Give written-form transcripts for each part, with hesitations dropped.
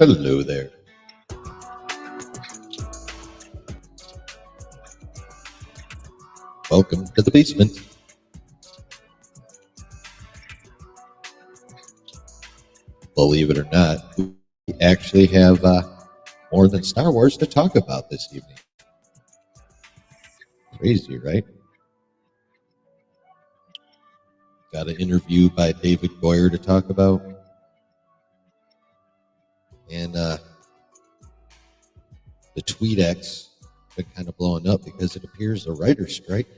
Hello there. Welcome to the basement. Believe it or not, we actually have more than Star Wars to talk about this evening. Crazy, right? Got an interview by David Goyer to talk about. And the TweetX been kind of blowing up because it appears the writer's strike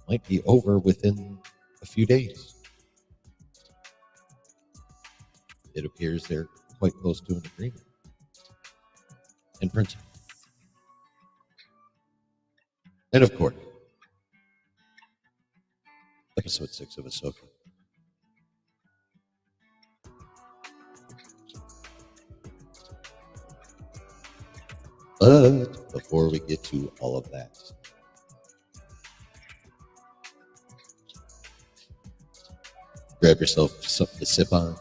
might be over within a few days. It appears they're quite close to an agreement in principle. And of course, episode 6 of Ahsoka. But before we get to all of that, grab yourself something to sip on.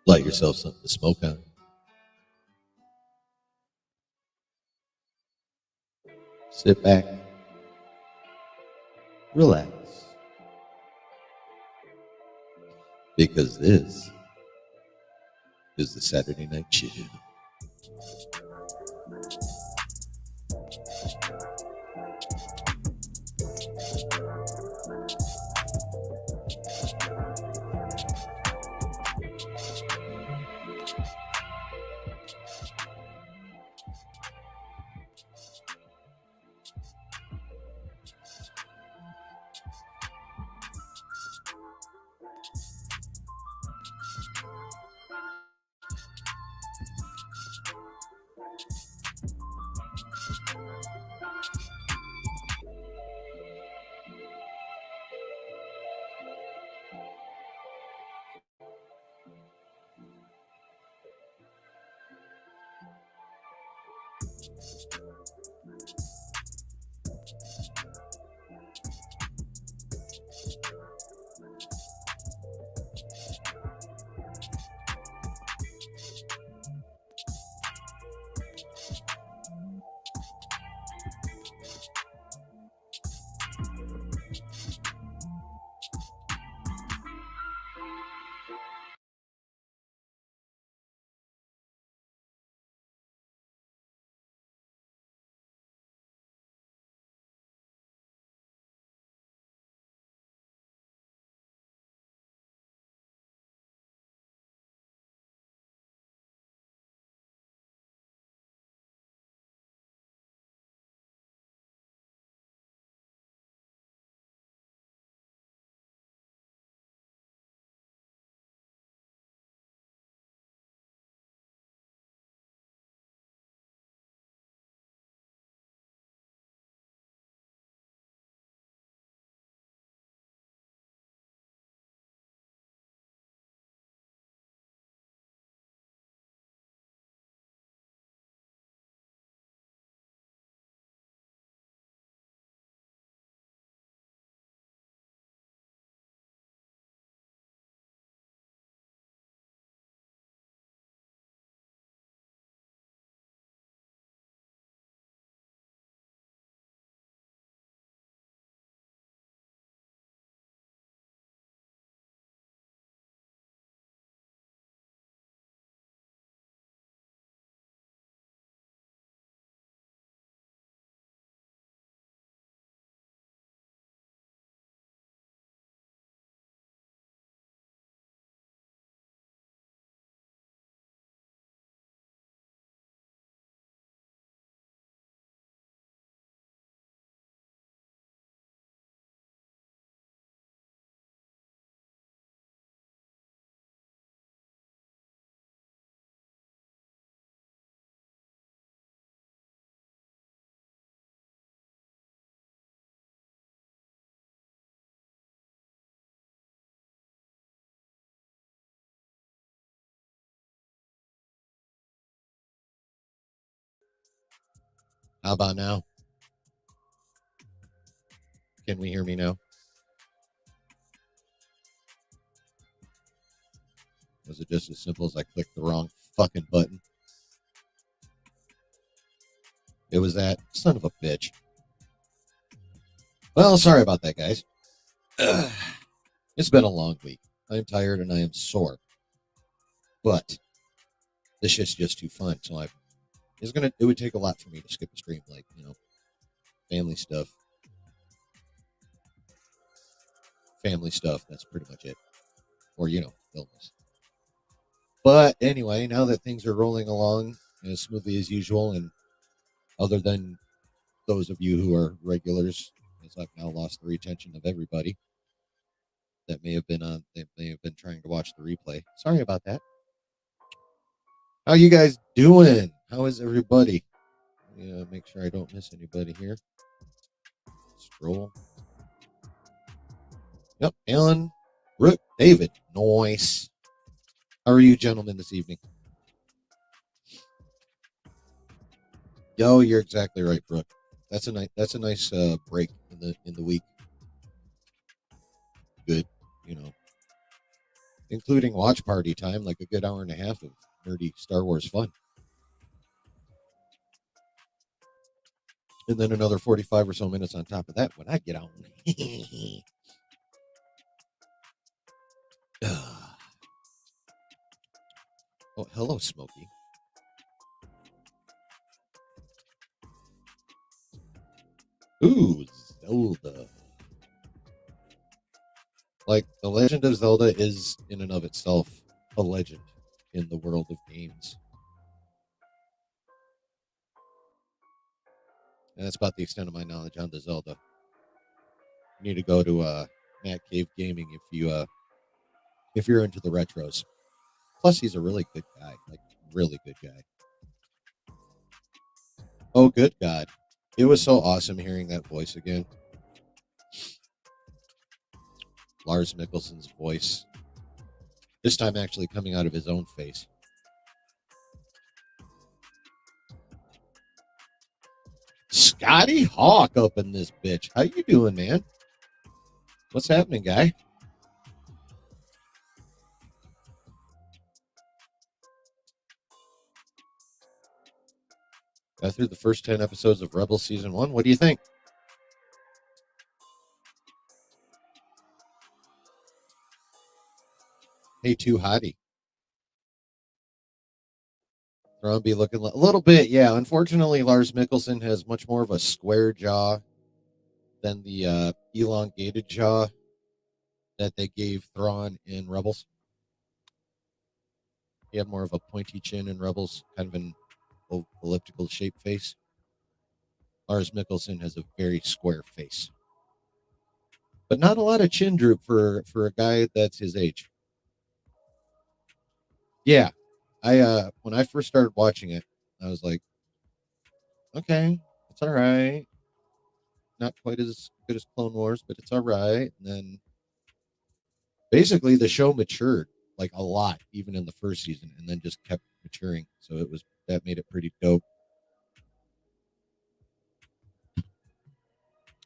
Light yourself something to smoke on. Sit back. Relax. Because this is the Saturday Night Chill. How about now? Can we hear me now? Was it just as simple as I clicked the wrong fucking button? It was that son of a bitch. Well, sorry about that, guys. It's been a long week. I'm tired and I am sore. But this shit's just too fun. So it would take a lot for me to skip a stream, like, family stuff. Family stuff, that's pretty much it. Or, illness. But anyway, now that things are rolling along as smoothly as usual, and other than those of you who are regulars, as I've now lost the retention of everybody that may have been trying to watch the replay. Sorry about that. How you guys doing? How is everybody? Make sure I don't miss anybody here. Scroll. Yep, Alan, Rook, David. Nice. How are you, gentlemen, this evening? Yo, you're exactly right, Brooke. That's a nice break in the week. Good, including watch party time, like a good hour and a half of nerdy Star Wars fun, and then another 45 or so minutes on top of that when I get on. Oh, hello, Smokey. Ooh, Zelda. Like, The Legend of Zelda is, in and of itself, a legend in the world of games. And that's about the extent of my knowledge on the Zelda. You need to go to Matt Cave Gaming if you're into the retros. Plus, he's a really good guy, like really good guy. Oh, good God! It was so awesome hearing that voice again. Lars Mikkelson's voice. This time, actually coming out of his own face. Scotty Hawk up in this bitch. How you doing, man? What's happening, guy? Got through the first 10 episodes of Rebels Season 1. What do you think? Hey, too hottie. Thrawn be looking a little bit, yeah. Unfortunately, Lars Mikkelsen has much more of a square jaw than the elongated jaw that they gave Thrawn in Rebels. He had more of a pointy chin in Rebels, kind of an elliptical shaped face. Lars Mikkelsen has a very square face, but not a lot of chin droop for a guy that's his age. Yeah, I when I first started watching it, I was like, okay, it's all right. Not quite as good as Clone Wars, but it's all right. And then basically the show matured like a lot, even in the first season, and then just kept maturing. So that made it pretty dope.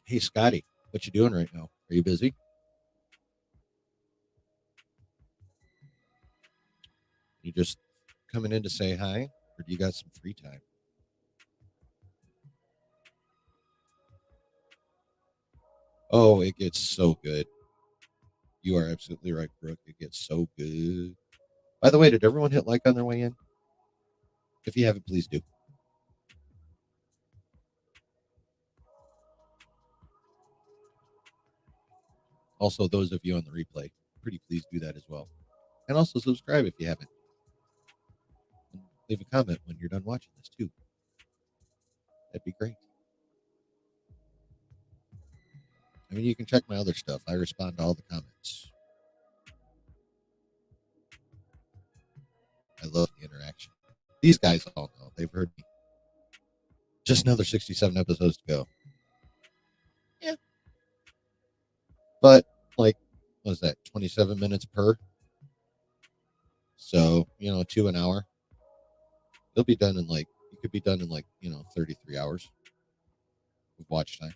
Hey, Scotty, what you doing right now? Are you busy? You just coming in to say hi, or do you got some free time? Oh, it gets so good. You are absolutely right, Brooke. It gets so good. By the way, did everyone hit like on their way in? If you haven't, please do. Also, those of you on the replay, pretty please do that as well. And also subscribe if you haven't. And leave a comment when you're done watching this too. That'd be great. I mean, you can check my other stuff. I respond to all the comments. I love the interaction. These guys all know. They've heard me. Just another 67 episodes to go. Yeah. But, like, what was that? 27 minutes per? So, 2 an hour. They'll be done in, you could be done in, 33 hours of watch time.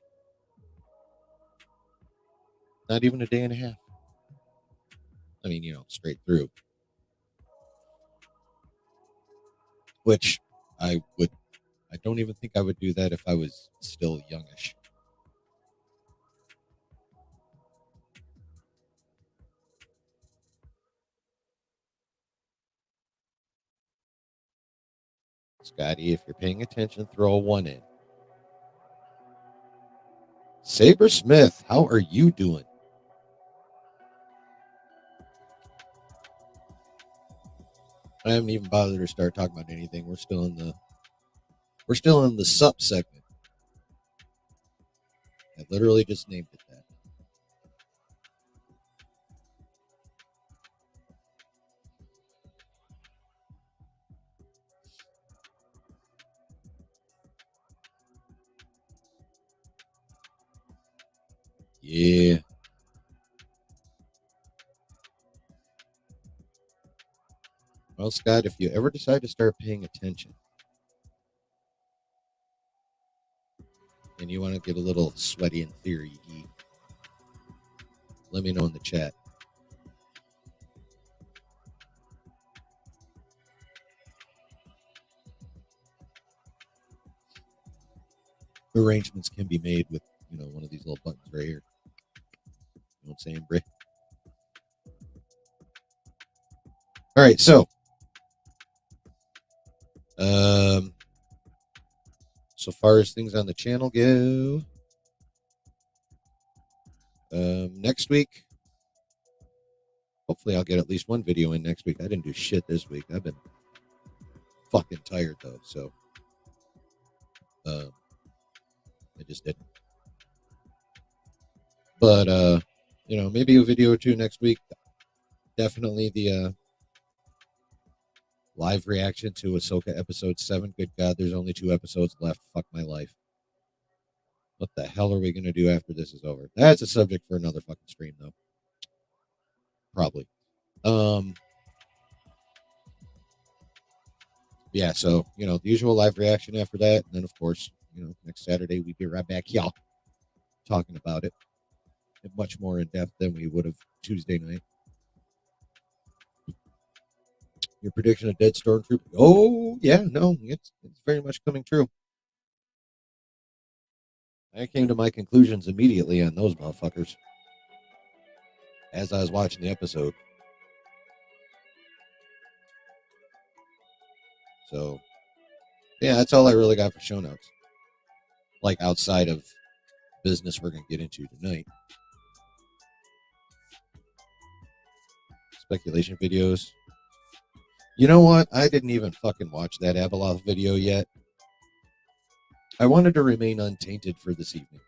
Not even a day and a half. I mean, straight through. which I would. I don't even think I would do that if I was still youngish. Scotty, if you're paying attention, throw a one in. Saber Smith, how are you doing? I haven't even bothered to start talking about anything. We're still in the sup segment. I literally just named it that. Yeah. Well, Scott, if you ever decide to start paying attention and you want to get a little sweaty in theory, let me know in the chat. Arrangements can be made with, one of these little buttons right here. You know what I'm saying, Bri? All right, so so far as things on the channel go, next week, hopefully I'll get at least one video in next week. I didn't do shit this week. I've been fucking tired though, so I just didn't. But maybe a video or two next week. Definitely the live reaction to Ahsoka episode 7. Good God, there's only 2 episodes left. Fuck my life. What the hell are we gonna do after this is over? That's a subject for another fucking stream, though. Probably. Yeah. So the usual live reaction after that, and then of course, next Saturday we'd be right back, y'all, talking about it much more in depth than we would have Tuesday night. Your prediction of dead stormtrooper? Oh yeah, no, it's very much coming true. I came to my conclusions immediately on those motherfuckers as I was watching the episode. So yeah, that's all I really got for show notes. Like outside of business we're gonna get into tonight. Speculation videos. You know what? I didn't even fucking watch that Abeloth video yet. I wanted to remain untainted for this evening.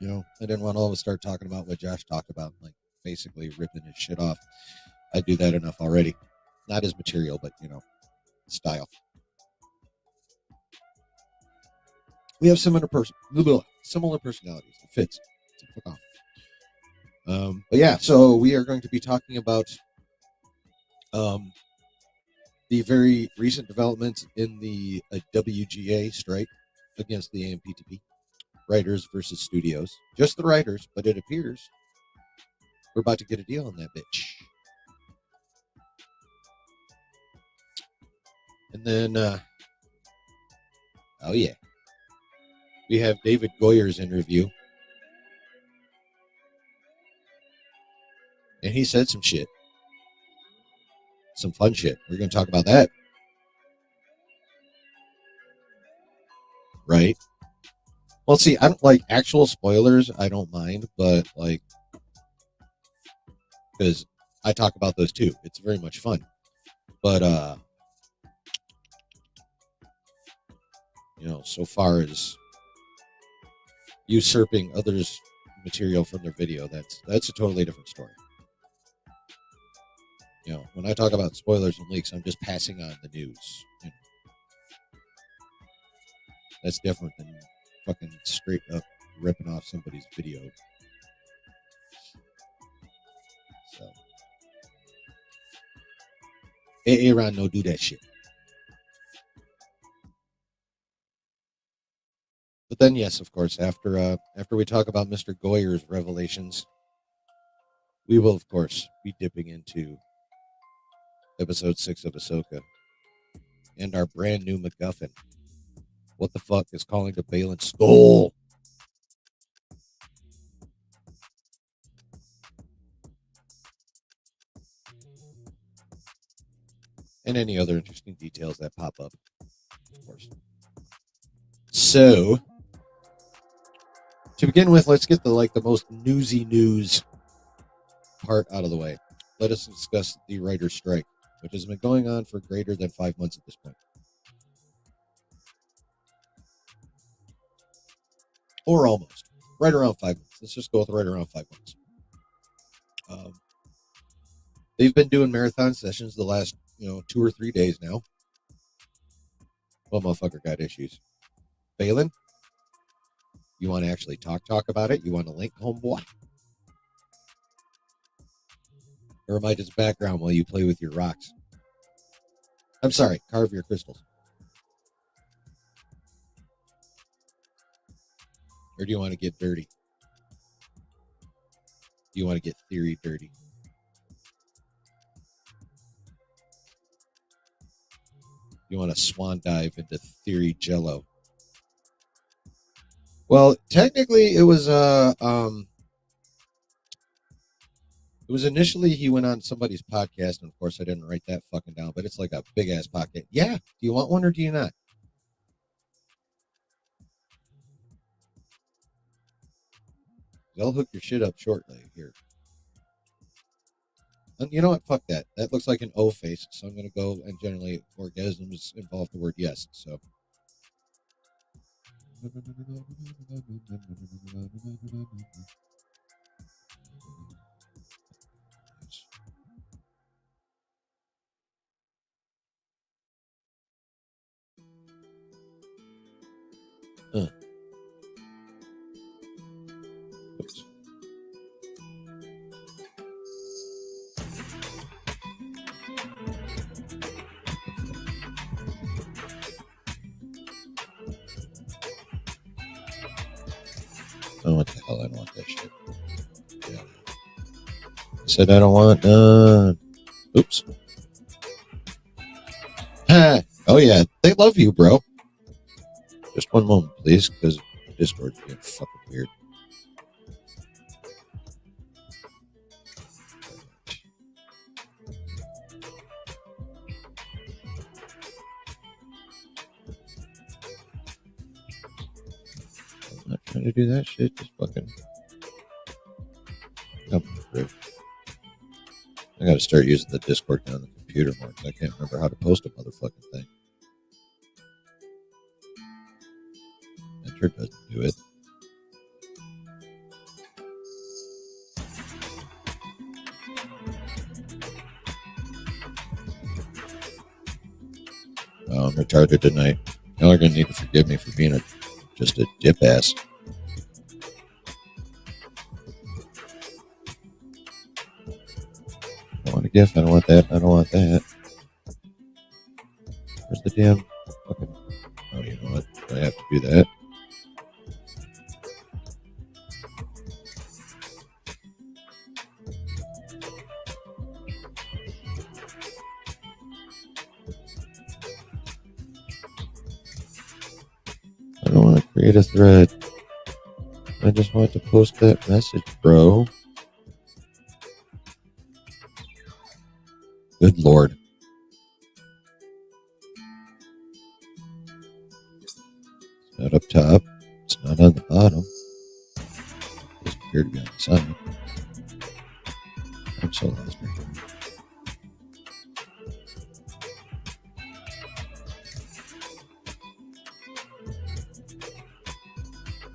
I didn't want all of us start talking about what Josh talked about, like basically ripping his shit off. I do that enough already. Not his material, but style. We have similar personalities. It fits. Fuck off. But yeah, so we are going to be talking about the very recent developments in the WGA strike against the AMPTP. Writers versus studios. Just the writers, but it appears we're about to get a deal on that bitch. And then, oh yeah, we have David Goyer's interview. And he said some shit. Some fun shit. We're going to talk about that. Right? Well, see, I don't like actual spoilers. I don't mind, but like, because I talk about those too. It's very much fun. But, so far as usurping others' material from their video, that's a totally different story. When I talk about spoilers and leaks, I'm just passing on the news. That's different than fucking straight up ripping off somebody's video. So, Aaron, no do that shit. But then, yes, of course, after we talk about Mr. Goyer's revelations, we will, of course, be dipping into episode 6 of Ahsoka. and our brand new MacGuffin. What the fuck is Calling to Baylan Skol? And any other interesting details that pop up, of course. So, to begin with, let's get the most newsy news part out of the way. Let us discuss the writer's strike, which has been going on for greater than 5 months at this point. Or almost. Right around 5 months. Let's just go with right around 5 months. They've been doing marathon sessions the last, 2 or 3 days now. Well, motherfucker got issues. Baylan, you want to actually talk about it? You want to link, homeboy? Or am I just background while you play with your rocks? I'm sorry, carve your crystals. Or do you want to get dirty? Do you want to get theory dirty? You want to swan dive into theory jello? Well, technically, it was initially he went on somebody's podcast, and of course I didn't write that fucking down, but it's like a big ass podcast. Yeah, do you want one or do you not? I'll hook your shit up shortly here. And you know what? Fuck that. That looks like an O face, so I'm gonna go and generally orgasms involve the word yes. So. Oops. Oh, what the hell? I don't want that shit. Yeah. I said I don't want none. Oops. Ha! Oh yeah, they love you, bro. Just one moment, please, because Discord's being fucking weird. I'm not trying to do that shit. Just fucking come through. I gotta start using the Discord on the computer more because I can't remember how to post a motherfucking thing. Enter doesn't do it. Oh, I'm retarded tonight. Y'all are gonna need to forgive me for being just a dip ass. I don't want a gift. I don't want that. I don't want that. Where's the damn fucking? Oh, you know what? I have to do that. I don't want to create a thread. I just want to post that message, bro. Good Lord. It's not up top. It's not on the bottom. It doesn't appear to be on the side. I'm so lost right now.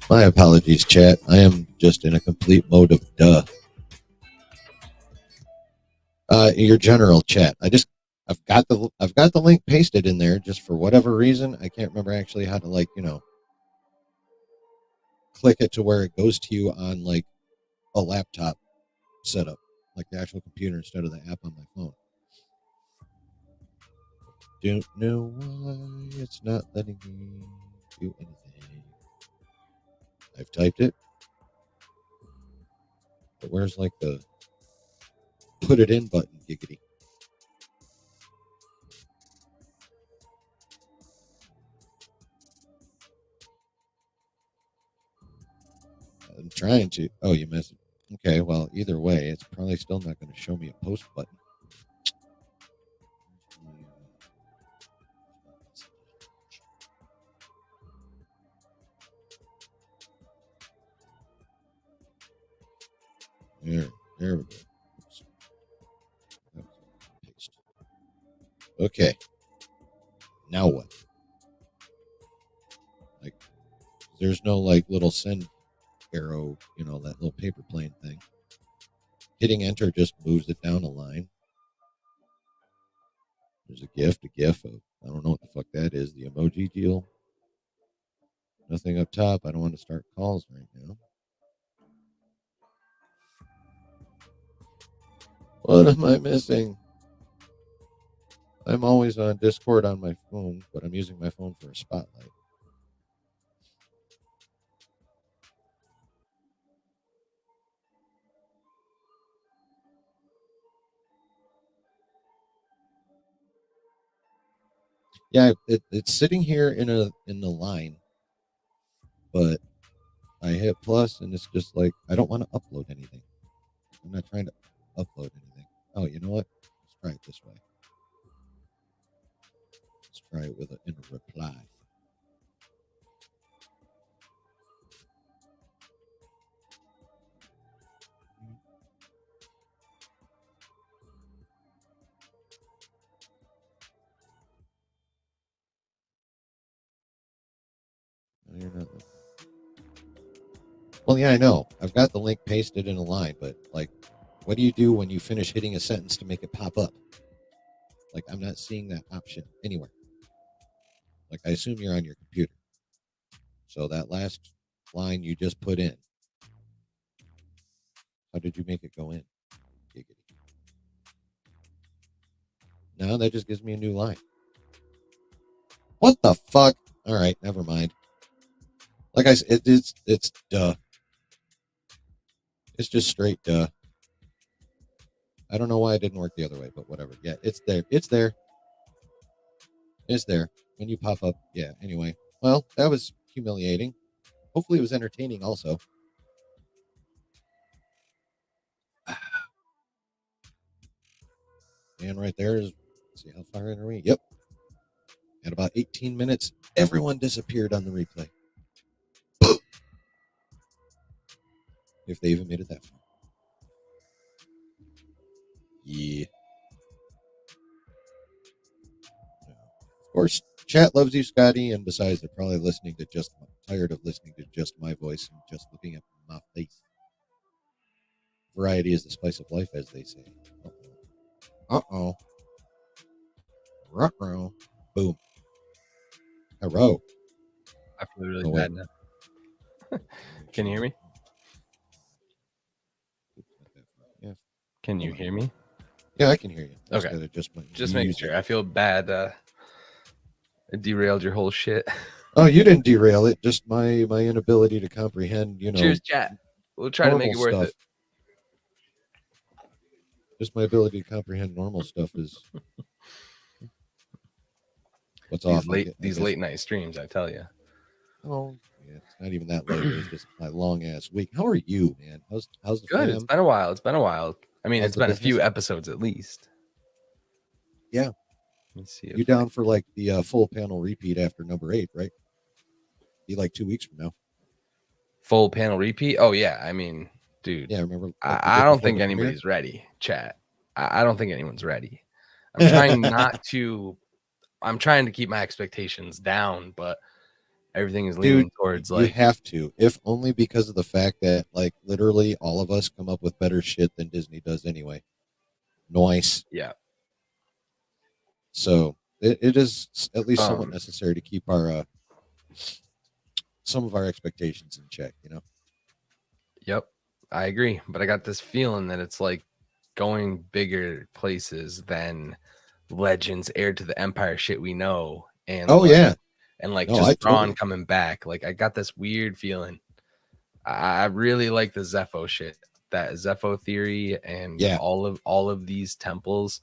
My apologies, chat. I am just in a complete mode of duh. Your general chat. I've got the link pasted in there just for whatever reason. I can't remember actually how to click it to where it goes to you on like a laptop setup, like the actual computer instead of the app on my phone. Don't know why it's not letting me do anything. I've typed it, but where's like the put it in button, giggity? I'm trying to. Oh, you missed it. Okay, well, either way, it's probably still not going to show me a post button. There we go. Oops. Paste. Okay. Now what? Like, there's no like little send arrow, that little paper plane thing. Hitting enter just moves it down a line. There's a GIF of, I don't know what the fuck that is, the emoji deal. Nothing up top. I don't want to start calls right now. What am I missing? I'm always on Discord on my phone, but I'm using my phone for a spotlight. Yeah, it's sitting here in the line, but I hit plus and it's just like I don't want to upload anything. I'm not trying to upload anything. Oh, you know what? Let's try it this way. Let's try it with in a reply. No, you're not. Well, yeah, I know. I've got the link pasted in a line, but like, what do you do when you finish hitting a sentence to make it pop up? Like, I'm not seeing that option anywhere. Like, I assume you're on your computer. So that last line you just put in, how did you make it go in? Giggity. No, that just gives me a new line. What the fuck? All right, never mind. Like I said, it's duh. It's just straight duh. I don't know why it didn't work the other way, but whatever. Yeah, it's there. It's there. It's there. When you pop up, yeah. Anyway, well, that was humiliating. Hopefully, it was entertaining also. And right there is, let's see how far in are we? Yep. At about 18 minutes, everyone disappeared on the replay. If they even made it that far. Yeah. Of course, chat loves you, Scotty, and besides, they're probably tired of listening to just my voice and just looking at my face. Variety is the spice of life, as they say. Uh-oh. Ruh-roh. Boom. Hello. I feel really bad now. Can you hear me? Yeah. Can you hear me? Yeah, I can hear you. Okay. Just making sure. I feel bad. It derailed your whole shit. Oh, you didn't derail it. Just my inability to comprehend, Cheers, chat. We'll try to make it worth it. Just my ability to comprehend normal stuff is what's off. These late night streams, I tell you. Oh, yeah, it's not even that late. It was just my long ass week. How are you, man? How's the good? Fam? It's been a while. I mean, it's been a few episodes at least. Yeah. Let's see. You down for like the full panel repeat after number 8, right? Be like 2 weeks from now. Full panel repeat? Oh yeah. I mean, dude. Yeah, remember? I don't think anybody's ready. Chat. I don't think anyone's ready. I'm trying not to. I'm trying to keep my expectations down, but everything is leaning towards like. You have to, if only because of the fact that like literally all of us come up with better shit than Disney does anyway. Nice. Yeah. So it is at least somewhat necessary to keep our some of our expectations in check, Yep, I agree. But I got this feeling that it's like going bigger places than Legends, Heir to the Empire shit we know. And and like just Thrawn coming back. Like I got this weird feeling. I really like the Zepho shit, that Zepho theory, and all of these temples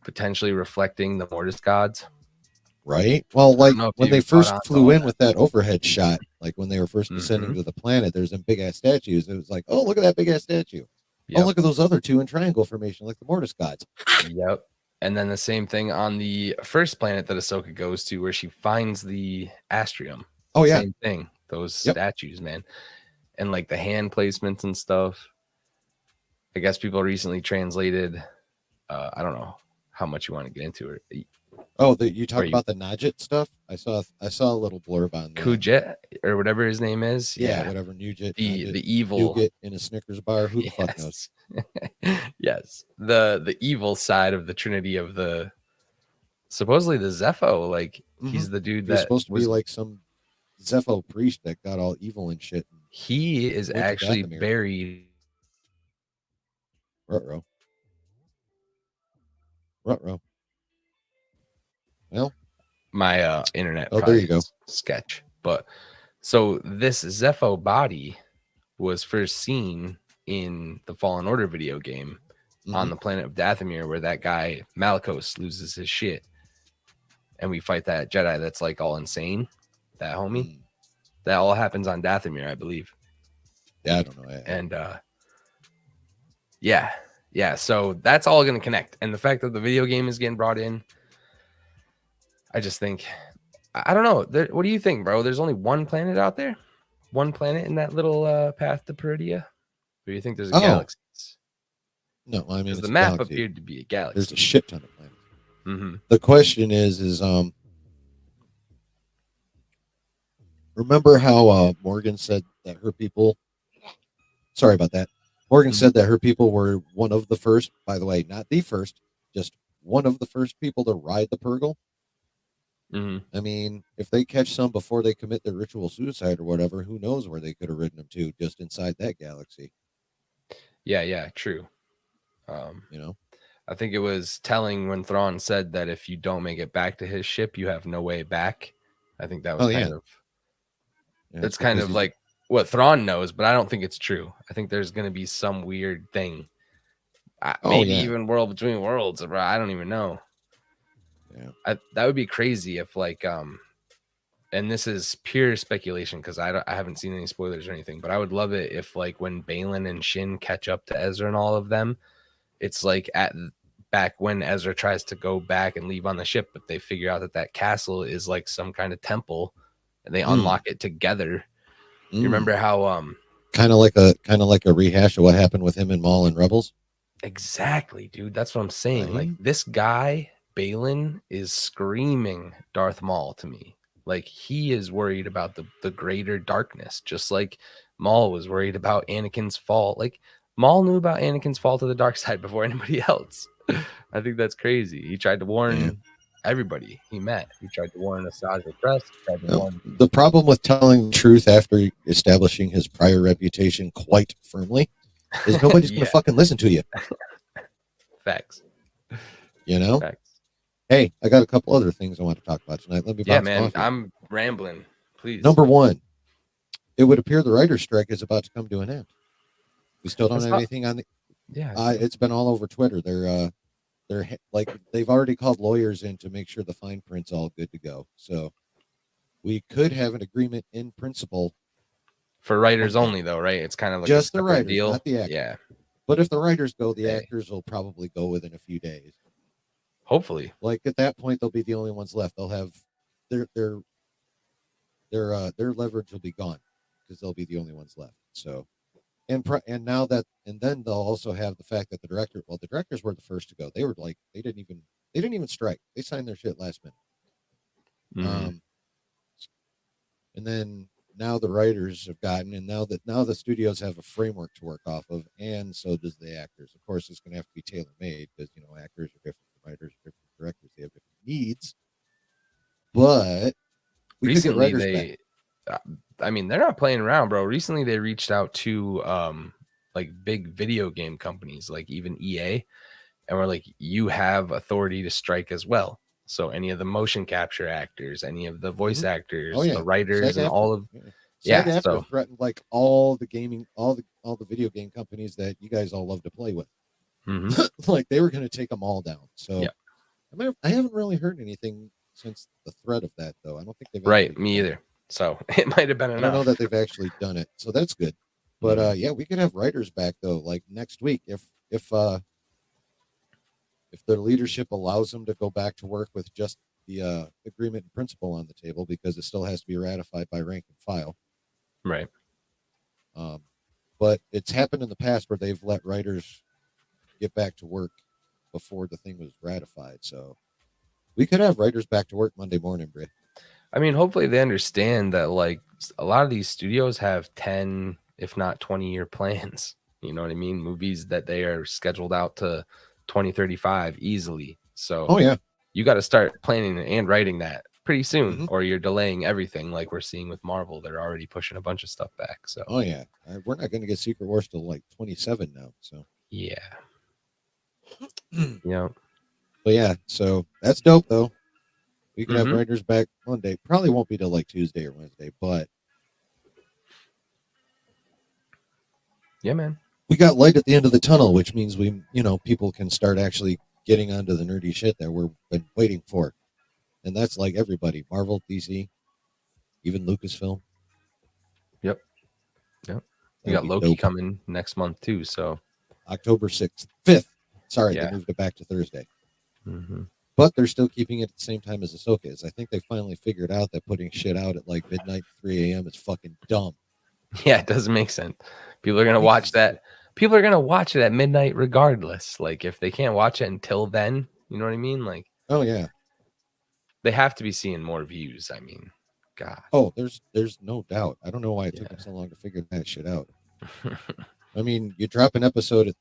potentially reflecting the Mortis gods. Right. Well, like when they first flew in with that overhead shot, Like when they were first descending to the planet, there's some big ass statues. It was like, oh, look at that big ass statue. Oh, look at those other two in triangle formation, like the Mortis gods. Yep. And then the same thing on the first planet that Ahsoka goes to, where she finds the Astrium. Oh yeah, same thing. Those statues, man, and like the hand placements and stuff. I guess people recently translated. I don't know how much you want to get into it. Oh, you talk about the Najit stuff? I saw a little blurb on that. Kujet or whatever his name is. Yeah, whatever. Nugget. The evil Nougat in a Snickers bar. Who the fuck knows? Yes. The evil side of the Trinity of the supposedly the Zepho. Like he's the dude that's supposed to be like some Zepho priest that got all evil and shit. He is actually buried. Ruh-roh. Well, my internet. Oh, there you go. Sketch. But so this Zepho body was first seen in the Fallen Order video game on the planet of Dathomir, where that guy Malicos loses his shit, and we fight that Jedi that's like all insane. That homie. That all happens on Dathomir, I believe. Yeah, I don't know. And yeah. So that's all going to connect, and the fact that the video game is getting brought in, I just think, I don't know. What do you think, bro? There's only one planet out there, one planet in that little path to Peridia. Or do you think there's a galaxy? No, I mean the map appeared to be a galaxy. There's a shit ton of planets. The question is remember how Morgan said that her people? Sorry about that. Morgan said that her people were one of the first. By the way, not the first, just one of the first people to ride the Purgle. I mean, if they catch some before they commit their ritual suicide or whatever, who knows where they could have ridden them to just inside that galaxy. Yeah, true. I think it was telling when Thrawn said that if you don't make it back to his ship, you have no way back. I think that was it's kind of like what Thrawn knows, but I don't think it's true. I think there's going to be some weird thing. Maybe even World Between Worlds. I don't even know. Yeah, that would be crazy if like and this is pure speculation because I haven't seen any spoilers or anything, but I would love it if like when Baylan and Shin catch up to Ezra and all of them, it's like back when Ezra tries to go back and leave on the ship, but they figure out that castle is like some kind of temple, and they unlock it together. You remember how kind of like a rehash of what happened with him and Maul and Rebels? Exactly, dude. That's what I'm saying. Right? Like this guy Baylan is screaming Darth Maul to me. Like he is worried about the greater darkness, just like Maul was worried about Anakin's fall. Like Maul knew about Anakin's fall to the dark side before anybody else. I think that's crazy. He tried to warn everybody he met. He tried to warn Asajj Ventress. The problem with telling the truth after establishing his prior reputation quite firmly is nobody's going to fucking listen to you. Facts. Facts. Hey, I got a couple other things I want to talk about tonight. Let me bounce off. I'm rambling. Please. Number one, it would appear the writer's strike is about to come to an end. We still don't have anything on the. Yeah, it's been all over Twitter. They're like they've already called lawyers in to make sure the fine print's all good to go. So we could have an agreement in principle for writers only, though, right? It's kind of like just the writers, deal. Not the actors. Yeah, but if the writers go, the actors will probably go within a few days. Hopefully, like at that point, they'll be the only ones left. They'll have their leverage will be gone because they'll be the only ones left. So, and now that and then they'll also have the fact that the directors were the first to go. They were like they didn't even strike. They signed their shit last minute. And then now the writers have gotten, and now the studios have a framework to work off of, and so does the actors. Of course, it's going to have to be tailor made because actors are different. Writers, different directors, they have different needs, but we could get writers back. I mean, they're not playing around, bro. Recently, they reached out to like big video game companies, like even EA, and we're like, you have authority to strike as well. So any of the motion capture actors, any of the voice actors, the writers, and all of so threatened like all the gaming, all the video game companies that you guys all love to play with. Like they were going to take them all down. So I haven't really heard anything since the threat of that, though. I don't think they've me either. So it might have been I don't know enough. that they've actually done it, so that's good. But yeah, we could have writers back though, like next week if their leadership allows them to go back to work with just the agreement in principle on the table, because it still has to be ratified by rank and file. Right. Um, but it's happened in the past where they've let writers get back to work before the thing was ratified. So we could have writers back to work Monday morning, Bri. I mean, hopefully they understand that like a lot of these studios have 10, if not 20-year plans. You know what I mean? Movies that they are scheduled out to 2035 easily. So Oh yeah. you got to start planning and writing that pretty soon, Mm-hmm. or you're delaying everything like we're seeing with Marvel. They're already pushing a bunch of stuff back. So Oh yeah. We're not going to get Secret Wars till like 27 now. So yeah. but Yeah. yeah, so that's dope though. We could have Mm-hmm. writers back Monday. Probably won't be till like Tuesday or Wednesday, but Yeah, man. we got light at the end of the tunnel, which means people can start actually getting onto the nerdy shit that we've been waiting for. And that's like everybody, Marvel, DC, even Lucasfilm. Yep. Yep. That You would got be Loki dope. coming next month too. So October 6th, 5th. Sorry, they yeah. moved it back to Thursday. Mm-hmm. But they're still keeping it at the same time as Ahsoka is. I think they finally figured out that putting shit out at like midnight, 3 a.m. is fucking dumb. Yeah, it doesn't make sense. People are gonna watch that. People are gonna watch it at midnight regardless. Like if they can't watch it until then, you know what I mean? Like Oh yeah. they have to be seeing more views. I mean, God. Oh, there's no doubt. I don't know why it took Yeah. them so long to figure that shit out. I mean, you drop an episode at,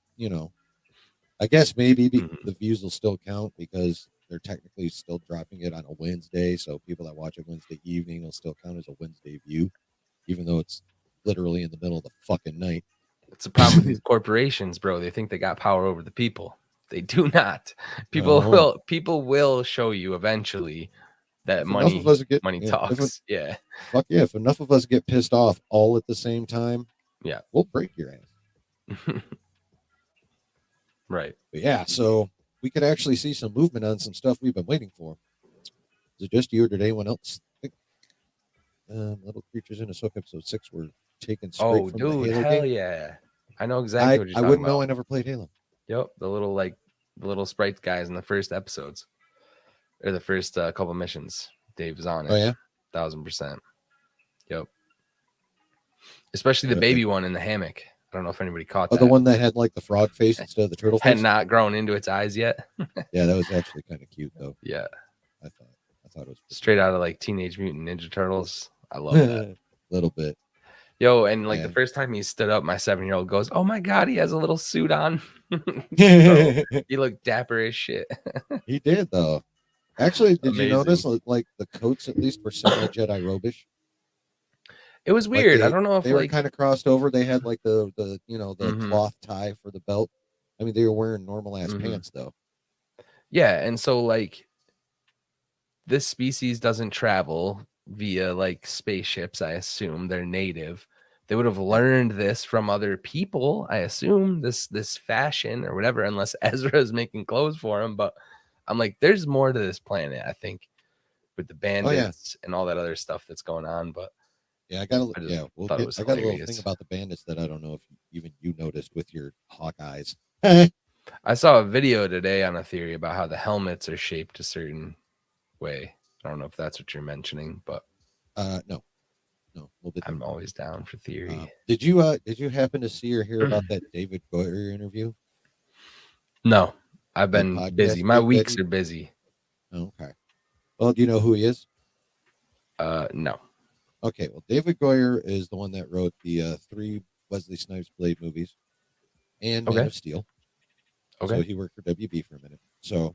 I guess maybe Mhm. the views will still count because they're technically still dropping it on a Wednesday. So people that watch it Wednesday evening will still count as a Wednesday view, even though it's literally in the middle of the fucking night. It's a problem with these corporations, bro. They think they got power over the people. They do not. No. People will show you eventually that If enough of us get, money yeah, talks. Yeah. fuck yeah, if enough of us get pissed off all at the same time, Yeah. we'll break your ass. Right. But yeah, so we could actually see some movement on some stuff we've been waiting for. Is it just you or did anyone else think Little Creatures in Ahsoka episode 6 were taken straight Oh, from the dude, Halo hell game? yeah. I know exactly I, what you're I talking wouldn't know. about. I never played Halo. Yep, the little sprite guys in the first episodes or the first couple missions. Dave was on Oh it, yeah, 1000%. Yep, especially the okay. baby one in the hammock. I don't know if anybody caught Oh, the that. one that had like the frog face instead of the turtle Had face. not grown into its eyes yet. Yeah, that was actually kind of cute though. Yeah, I thought it was straight out of like Teenage Mutant Ninja Turtles. I love that. a little bit. Yo, and like the Yeah. first time he stood up, my 7-year-old goes, "Oh my god, he has a little suit on." Bro, He he looked dapper as shit. did though. Actually, did you Amazing. notice like the coats at least were semi Jedi robish? It was Like weird. I don't know if they were like kind of crossed over. They had like the mhm, cloth tie for the belt. I mean, they were wearing normal ass mhm. pants though. Yeah, and so like this species doesn't travel via like spaceships, I assume. They're native. They would have Yeah. learned this from other people, I assume, this fashion or whatever, unless Ezra is making clothes for him. But I'm like, there's more to this planet, I think, with the Oh yeah. bandits and all that other stuff that's going on. But Yeah, I got a I just yeah. We'll thought it get. was I got a little thing hilarious. about the bandits that I don't know if even you noticed with your hawk eyes. I saw a video today on a theory about how the helmets are shaped a certain way. I don't know if that's what you're mentioning, but No, no, a little bit I'm different. always down for theory. Did you happen to see or hear about that David Goyer interview? No, I've That been busy. podcast My gig that weeks he. are busy. Oh, okay. Well, do you know who he is? No. Okay. Well, David Goyer is the one that wrote the three Wesley Snipes Blade movies and Man Okay. of Steel. So Okay. he worked for WB for a minute. So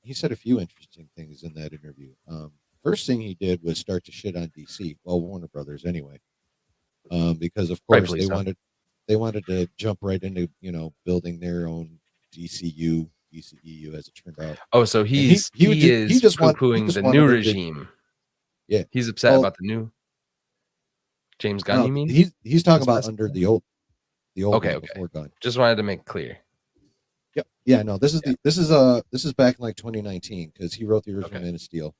he said a few interesting things in that interview. First thing he did was start to shit on DC, well, Warner Brothers anyway, because of course Rightfully so. they wanted to jump right into building their own DCEU as it turned out, Oh, so and he he is just poo-pooing the new wanted them to, regime. yeah. He's upset Well, about the new James Gunn, no, you mean? he's talking That's about messed under up. the old Okay, one okay. before Gunn. Just wanted to make clear. Yep. Yeah. No. Yeah. This is back in like 2019 because he wrote the original Okay. Man of Steel.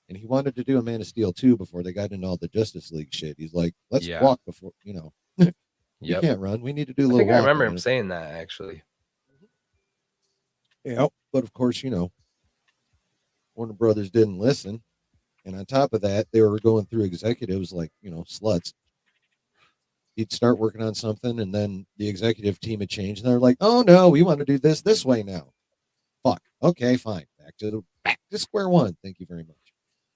And he wanted to do a Man of Steel 2 before they got into all the Justice League shit. He's like, let's Yeah. walk before, we Yep. can't run. We need to do a I little think I walking. remember him saying that actually. Yeah. But of course, Warner Brothers didn't listen. And on top of that, they were going through executives like, sluts. He'd start working on something, and then the executive team had changed. And they're like, oh, no, we want to do this way now. Fuck. Okay, fine. Back to square one. Thank you very much.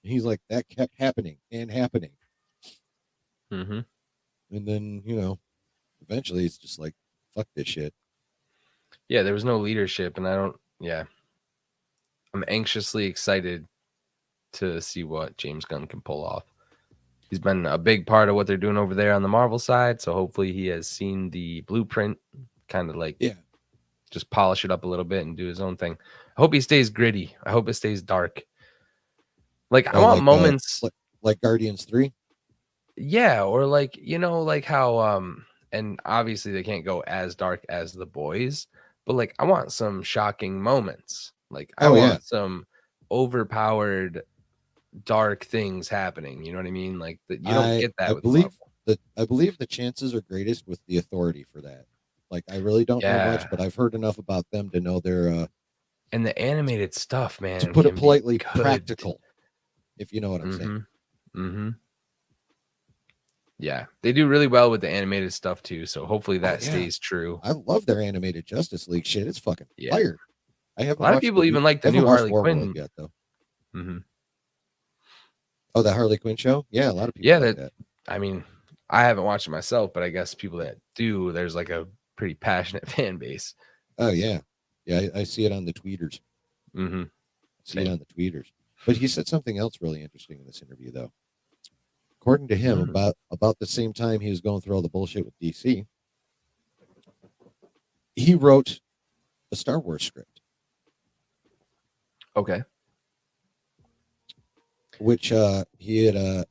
And he's like, that kept happening and happening. Mm-hmm. And then, eventually it's just like, fuck this shit. Yeah, there was no leadership, and I'm anxiously excited to see what James Gunn can pull off. He's been a big part of what they're doing over there on the Marvel side, so hopefully he has seen the blueprint, kind of like just polish it up a little bit and do his own thing. I hope he stays gritty. I hope it stays dark. Like I want moments like Guardians 3. Yeah, or like like how and obviously they can't go as dark as the boys, but like I want some shocking moments. Like I want some overpowered dark things happening. You know what I mean? Like that you don't get that with Marvel. I believe the chances are greatest with the Authority for that. Like I really don't know much, but I've heard enough about them to know they're and the animated stuff, man. To put it politely, practical. If you know what I'm saying. Mm-hmm. Yeah, they do really well with the animated stuff too. So hopefully that stays true. I love their animated Justice League shit. It's fucking fire. I haven't. A lot of people even like the new Harley Quinn yet, though. Mm-hmm. Oh, the Harley Quinn show? Yeah, a lot of people like that. I mean, I haven't watched it myself, but I guess people that do, there's like a pretty passionate fan base. Oh yeah, I see it on the tweeters. Mm-hmm. See it on the tweeters. But he said something else really interesting in this interview, though. According to him, about the same time he was going through all the bullshit with DC, he wrote a Star Wars script. Okay. Which he had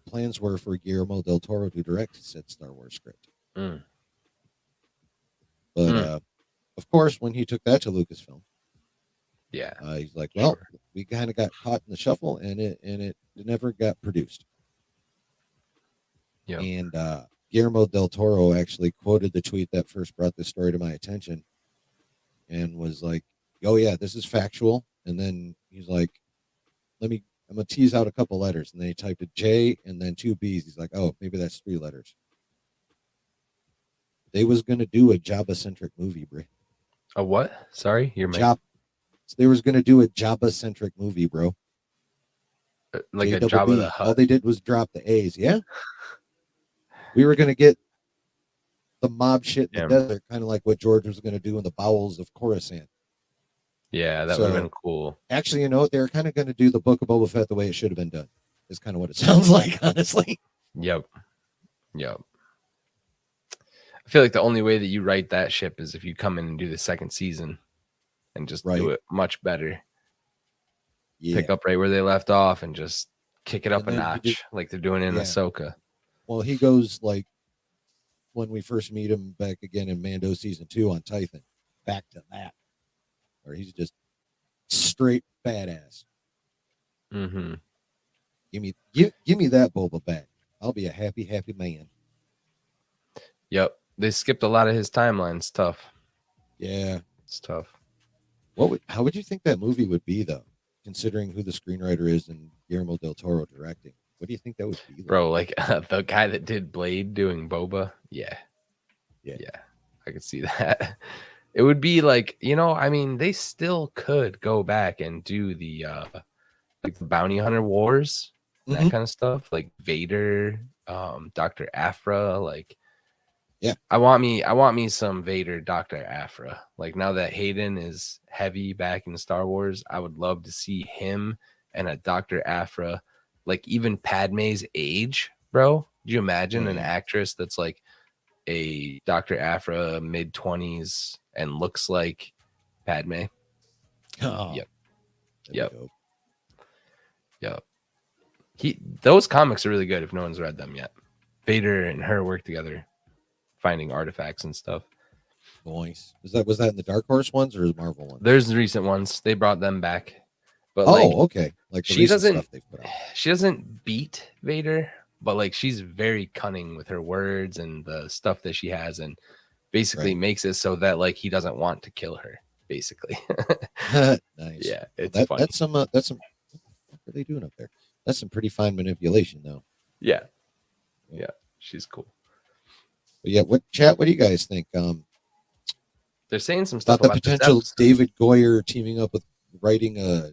plans were for Guillermo del Toro to direct said Star Wars script. Mm. But of course, when he took that to Lucasfilm, he's like, "Well, we kind of got caught in the shuffle, and it never got produced." Yep. And Guillermo del Toro actually quoted the tweet that first brought this story to my attention, and was like, "Oh yeah, this is factual." And then he's like, I'm gonna tease out a couple letters, and then he typed a J and then 2 B's. He's like, "Oh, maybe that's 3 letters." They was gonna do a Jabba-centric movie, bro. A what? Sorry, They was gonna do a Jabba-centric movie, bro. Like a Jabba the Hutt. All they did was drop the A's. Yeah. We were gonna get the mob shit in the desert, kind of like what George was gonna do in the bowels of Coruscant. Yeah, that would have been cool. Actually, they're kind of going to do the Book of Boba Fett the way it should have been done. Is kind of what it sounds like, honestly. Yep. I feel like the only way that you write that ship is if you come in and do the second season and just do it much better. Yeah. Pick up right where they left off and just kick it up a notch like they're doing in Ahsoka. Well, he goes like when we first meet him back again in Mando season 2 on Tython, back to that. Or he's just straight badass. Mm-hmm. Give me that Boba back. I'll be a happy man. Yep. They skipped a lot of his timeline. It's tough. Yeah. It's tough. How would you think that movie would be, though, considering who the screenwriter is and Guillermo del Toro directing? What do you think that would be? Bro, like the guy that did Blade doing Boba? Yeah. I could see that. It would be like, they still could go back and do the like the Bounty Hunter Wars, that kind of stuff, like Vader, Dr. Aphra, like I want me some Vader, Dr. Aphra. Like now that Hayden is heavy back in Star Wars, I would love to see him and a Dr. Aphra, like even Padme's age, bro. Do you imagine an actress that's like a Dr. Aphra, mid-20s, and looks like Padme? Oh, Yep. Those comics are really good if no one's read them yet. Vader and her work together, finding artifacts and stuff. Nice. Was that in the Dark Horse ones or the Marvel ones? There's the recent ones. They brought them back. But like Oh, okay. Like the she recent doesn't stuff they've put out. she doesn't beat Vader, but like she's very cunning with her words and the stuff that she has, and basically Right. makes it so that like he doesn't want to kill her. Basically, Nice. yeah, Well, it's funny. that's some what the fuck are they doing up there? That's some pretty fine manipulation, though. Yeah, yeah, she's cool. But yeah, what chat? What do you guys think? They're saying some stuff About the about this potential episode. David Goyer teaming up with writing a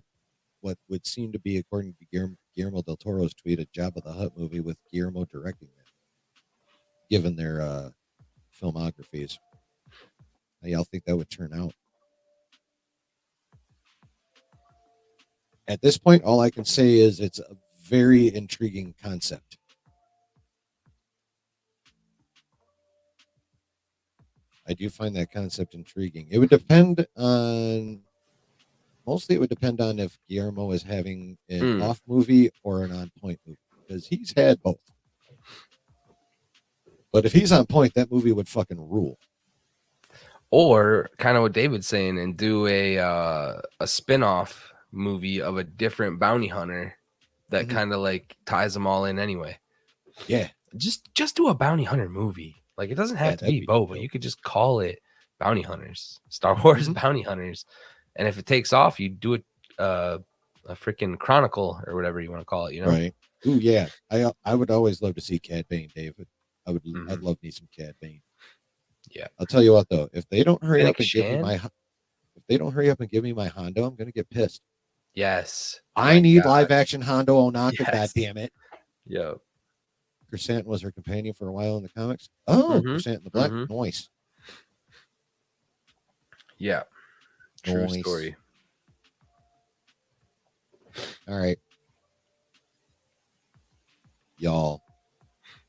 what would seem to be, according to Guillermo del Toro's tweet, a Jabba the Hutt movie with Guillermo directing it, given their filmographies. How y'all think that would turn out? At this point, all I can say is it's a very intriguing concept. I do find that concept intriguing. It would depend on mostly. It would depend on if Guillermo is having an off movie or an on point movie, because he's had both. But if he's on point, that movie would fucking rule. Or kind of what David's saying, and do a spin-off movie of a different bounty hunter that kind of like ties them all in anyway. Yeah. Just do a bounty hunter movie. Like it doesn't have to be Boba. You could just call it Bounty Hunters, Star Wars Bounty Hunters, and if it takes off, you do it a freaking chronicle or whatever you want to call it. You know? Right. Ooh, yeah. I would always love to see Cad Bane, David. I'd love me some Cad Bane. Yeah. I'll tell you what though, if they don't hurry Fennec up and give me my Hondo, I'm gonna get pissed. Yes. I need live action Hondo Onaka. Yes. God damn it. Yeah. Chrysanthemum was her companion for a while in the comics. Oh, Chrysanthemum the Black. Noise. Yeah. True story. All right. Y'all.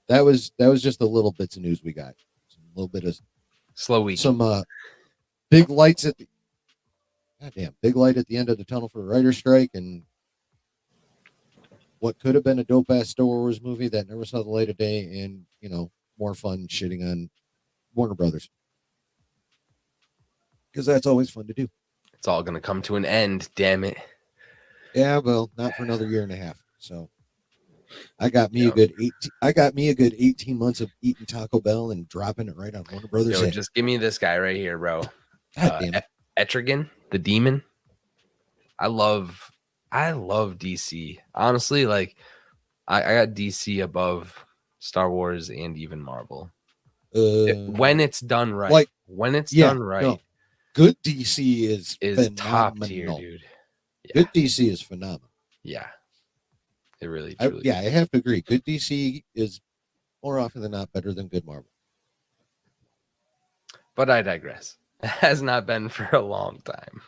That was just the little bits of news we got. A little bit of slow week. Some big lights at the big light at the end of the tunnel for the writer's strike, and what could have been a dope ass Star Wars movie that never saw the light of day, and more fun shitting on Warner Brothers, because that's always fun to do. It's all gonna come to an end, damn it. Yeah, well, not for another year and a half. So I got me a good 18 months of eating Taco Bell and dropping it right on Warner Brothers. Yo, just give me this guy right here, bro. God damn it. Etrigan, the demon. I love DC. Honestly, like I got DC above Star Wars and even Marvel. When it's done right. Like, when it's done right. No. Good DC is top tier, dude. Yeah. Good DC is phenomenal. Yeah. It really I have to agree. Good DC is more often than not better than good Marvel. But I digress. It has not been for a long time.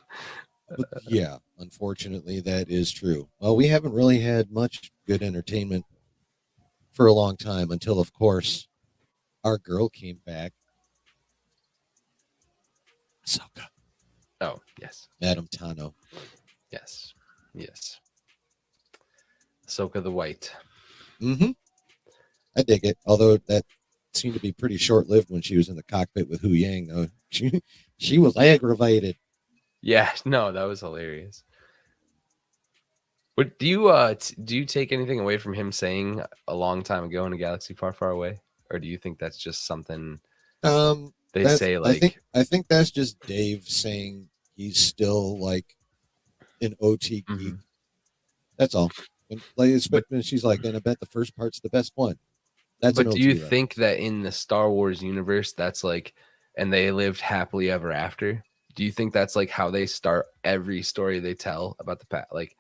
But yeah, unfortunately, that is true. Well, we haven't really had much good entertainment for a long time until, of course, our girl came back. Ahsoka. Oh, yes. Madame Tano. Yes. Yes. Ahsoka the White. I dig it. Although that seemed to be pretty short-lived when she was in the cockpit with Hu Yang, though. She was aggravated. Yeah, no, that was hilarious. But do you take anything away from him saying a long time ago in a galaxy far, far away, or do you think that's just something they say? Like, I think that's just Dave saying he's still like an OT geek. That's all. And she's like, and I bet the first part's the best one. That's. But do you think that in the Star Wars universe, that's like, and they lived happily ever after? Do you think that's like how they start every story they tell about the past? Like,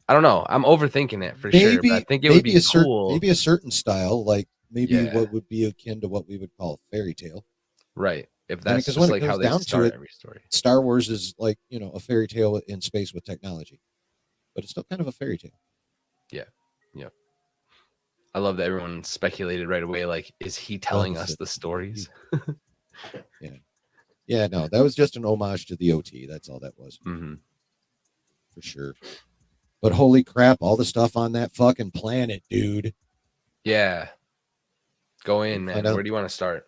I don't know. I'm overthinking it for sure. But I think it would be cool. Maybe a certain style, like maybe what would be akin to what we would call fairy tale. Right. If that's just like how they start every story. Star Wars is like, a fairy tale in space with technology. But it's still kind of a fairy tale. Yeah. Yeah. I love that everyone speculated right away. Like, is he telling us the stories? Yeah. Yeah, no, that was just an homage to the OT. That's all that was. For sure. But holy crap, all the stuff on that fucking planet, dude. Yeah. Go in, man. Where do you want to start?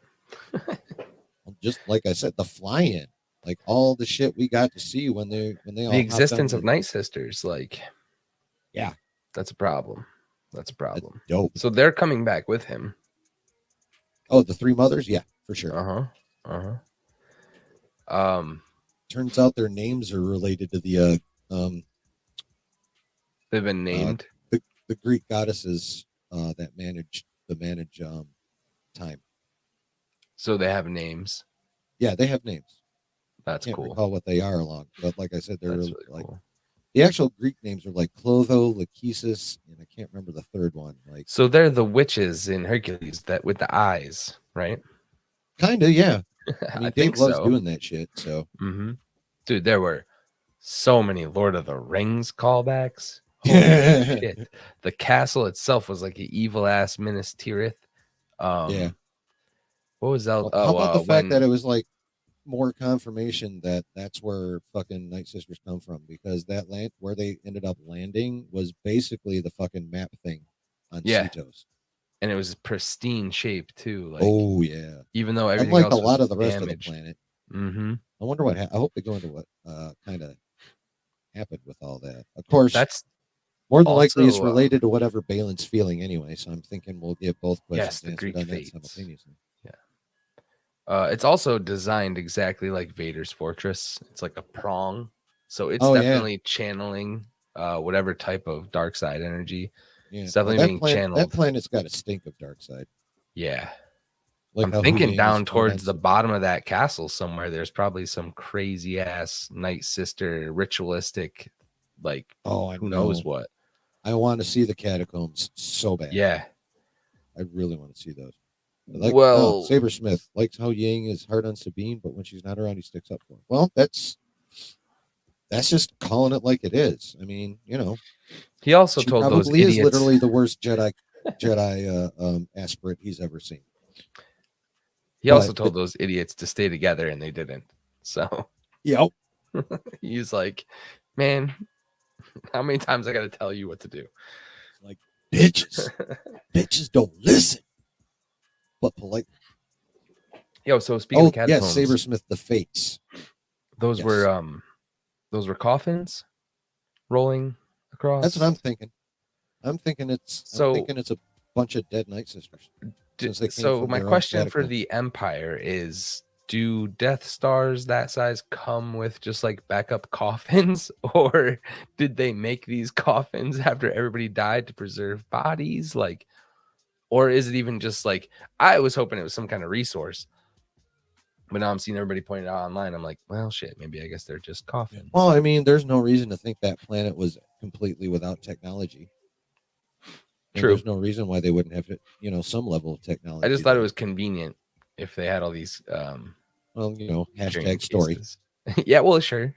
Just like I said, the fly-in. Like all the shit we got to see when they The all hopped on existence of Night Sisters, like, yeah, that's a problem. That's a that's problem. dope. So they're coming back with him. Oh, the three mothers, yeah, for sure. Turns out their names are related to They've been uh named. the Greek goddesses that manage time. So they have names. Yeah, they have names. That's Can't cool. recall what they are along, but like I said, they're That's really like cool. the actual Greek names are like Clotho, Lachesis, and I can't remember the third one. Like, So they're the witches in Hercules that with the eyes, right? kind of, yeah. I I mean, Dave think loves so. doing that shit. So, Dude, there were so many Lord of the Rings callbacks. Holy shit. The castle itself was like an evil ass Minas Tirith. yeah. What was that? Well, how about the fact that When it was like more confirmation that that's where fucking Night Sisters come from, because that land where they ended up landing was basically the fucking map thing on yeah, Cetos. and it was pristine shape too. Like Oh yeah, even though everything unlike a else was lot of the rest of the damaged. planet. Mm-hmm. I wonder what. I hope they go into what kind of happened with all that. Of course, That's more than likely it's also related to whatever Balin's feeling anyway. So I'm thinking we'll get both yes, questions the answered Greek on that fates. simultaneously. Yeah. It's also designed exactly like Vader's fortress. It's like a prong. So it's Oh yeah, definitely channeling whatever type of dark side energy. yeah. It's Well, definitely being that channeled. planet's got a stink of dark side. Yeah. Like I'm how thinking Huyang is down hard on towards the bottom of that castle somewhere, there's probably some crazy ass Night Sister ritualistic, like Oh, I who knows know. what. I want to see the catacombs so bad. Yeah. I really want to see those. Like, oh, Well, Saber Smith likes how Yang is hard on Sabine, but when she's not around, he sticks up for her. Well, that's just calling it like it is. I mean, he also she told those probably is idiots. literally the worst Jedi aspirant he's ever seen. He also But told those idiots to stay together, and they didn't. So yep, he's like, man, how many times I got to tell you what to do? like bitches don't listen, but politely. Yo, so speaking Oh of yes, catacombs, Sabersmith the Fates. those Yes, were coffins rolling that's what across. I'm thinking. I'm So thinking it's a bunch of dead Night Sisters since they came so from my their own question for catacombs. the Empire is, do Death Stars that size come with just like backup coffins, or did they make these coffins after everybody died to preserve bodies? Like, or is it even just like, I was hoping it was some kind of resource, but now I'm seeing everybody pointing it out online. I'm like, well, shit, maybe I guess they're just coffins. Well, I mean, there's no reason to think that planet was completely without technology. And True. there's no reason why they wouldn't have, some level of technology I just thought it there. was convenient if they had all these Well, carrying hashtag story. cases. Yeah, well, sure.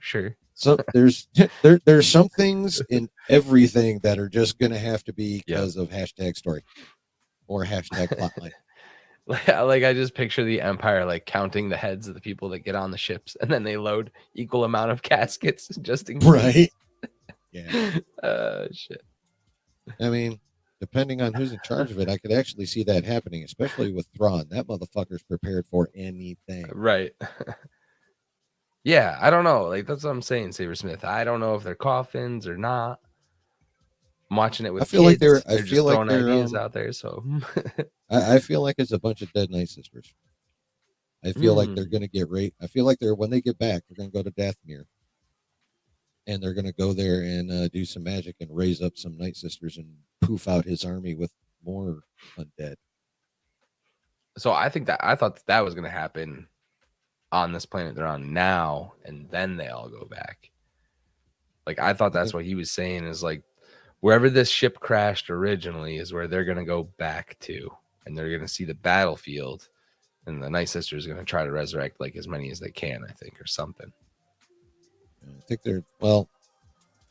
So there's there's some things in everything that are just gonna have to be because of hashtag story or hashtag plotline. Like I just picture the Empire like counting the heads of the people that get on the ships, and then they load equal amount of caskets just in case. Right? Yeah. Shit. I mean, depending on who's in charge of it, I could actually see that happening, especially with Thrawn. That motherfucker's prepared for anything. Right. Yeah, I don't know. Like that's what I'm saying, Saber Smith. I don't know if they're coffins or not. I'm watching it with I feel like kids. I They're feel just like throwing they're ideas out there. So I feel like it's a bunch of dead Night Sisters. I feel like they're gonna get raped. I feel like they're when they get back, they're gonna go to Dathomir, and they're gonna go there and do some magic and raise up some Night Sisters and poof out his army with more undead. So I thought that was gonna happen on this planet they're on now, and then they all go back. Like I thought that's what he was saying is like wherever this ship crashed originally is where they're gonna go back to, and they're gonna see the battlefield, and the Night Sister is gonna try to resurrect like as many as they can, I think, or something. I think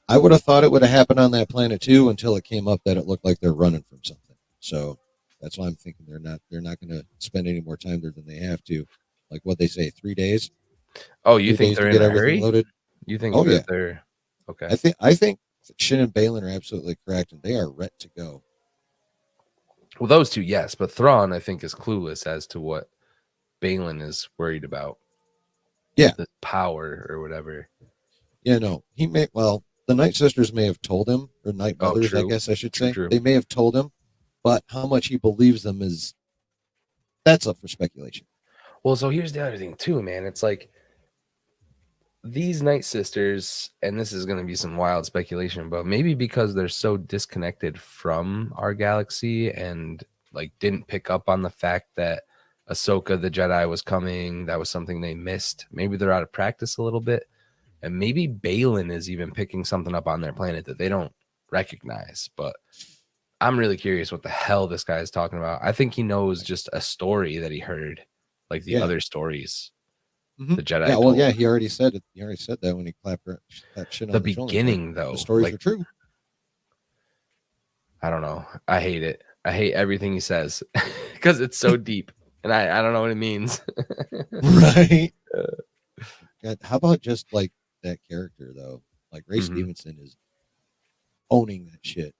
I would have thought it would have happened on that planet too until it came up that it looked like they're running from something. So that's why I'm thinking they're not going to spend any more time there than they have to. Like what they say, 3 days. Oh, you 3 think days they're to in get a everything hurry? loaded. You think Oh that yeah, they're okay? I think Shin and Balin are absolutely correct, and they are ready to go. Well, those two, yes, but Thrawn, I think, is clueless as to what Balin is worried about. Yeah. the power or whatever. Yeah, no. The Night Sisters may have told him, or Night Oh, Mothers, I true, guess I should true, say. true. They may have told him, but how much he believes them that's up for speculation. Well, so here's the other thing too, man. It's like these Night Sisters, and this is going to be some wild speculation, but maybe because they're so disconnected from our galaxy and like didn't pick up on the fact that Ahsoka the Jedi was coming, that was something they missed. Maybe they're out of practice a little bit, and maybe Baylan is even picking something up on their planet that they don't recognize. But I'm really curious what the hell this guy is talking about. I think he knows just a story that he heard, like the Yeah. other stories Mm-hmm. the Jedi Yeah, well, told. yeah, he already said it. He already said that when he clapped shit The on the shoulder. Like, beginning, though, the stories like are true. I don't know. I hate it. I hate everything he says because it's so deep, and I don't know what it means. Right. God, how about just like that character though? Like Ray Mhm. Stevenson is owning that shit.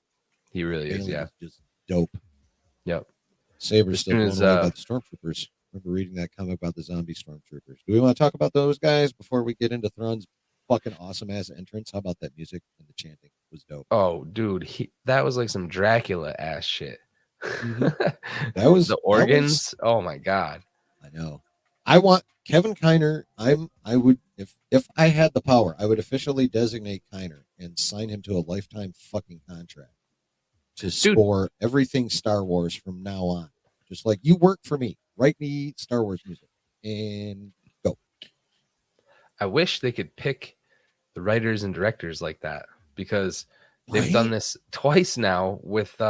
He really is. Baylan Yeah. is just dope. Yep. Saber's As still soon blown as away by the stormtroopers. Remember reading that comic about the zombie stormtroopers. Do we want to talk about those guys before we get into Thrawn's fucking awesome ass entrance? How about that music and the chanting was dope. oh, dude, that was like some Dracula ass shit. Mm-hmm. That The was. organs. Oh my god. I know. I want Kevin Kiner. I would if I had the power, I would officially designate Kiner and sign him to a lifetime fucking contract to Dude, score everything Star Wars from now on. Just like you work for me, write me Star Wars music and go. I wish they could pick the writers and directors like that because they've done Right? this twice now with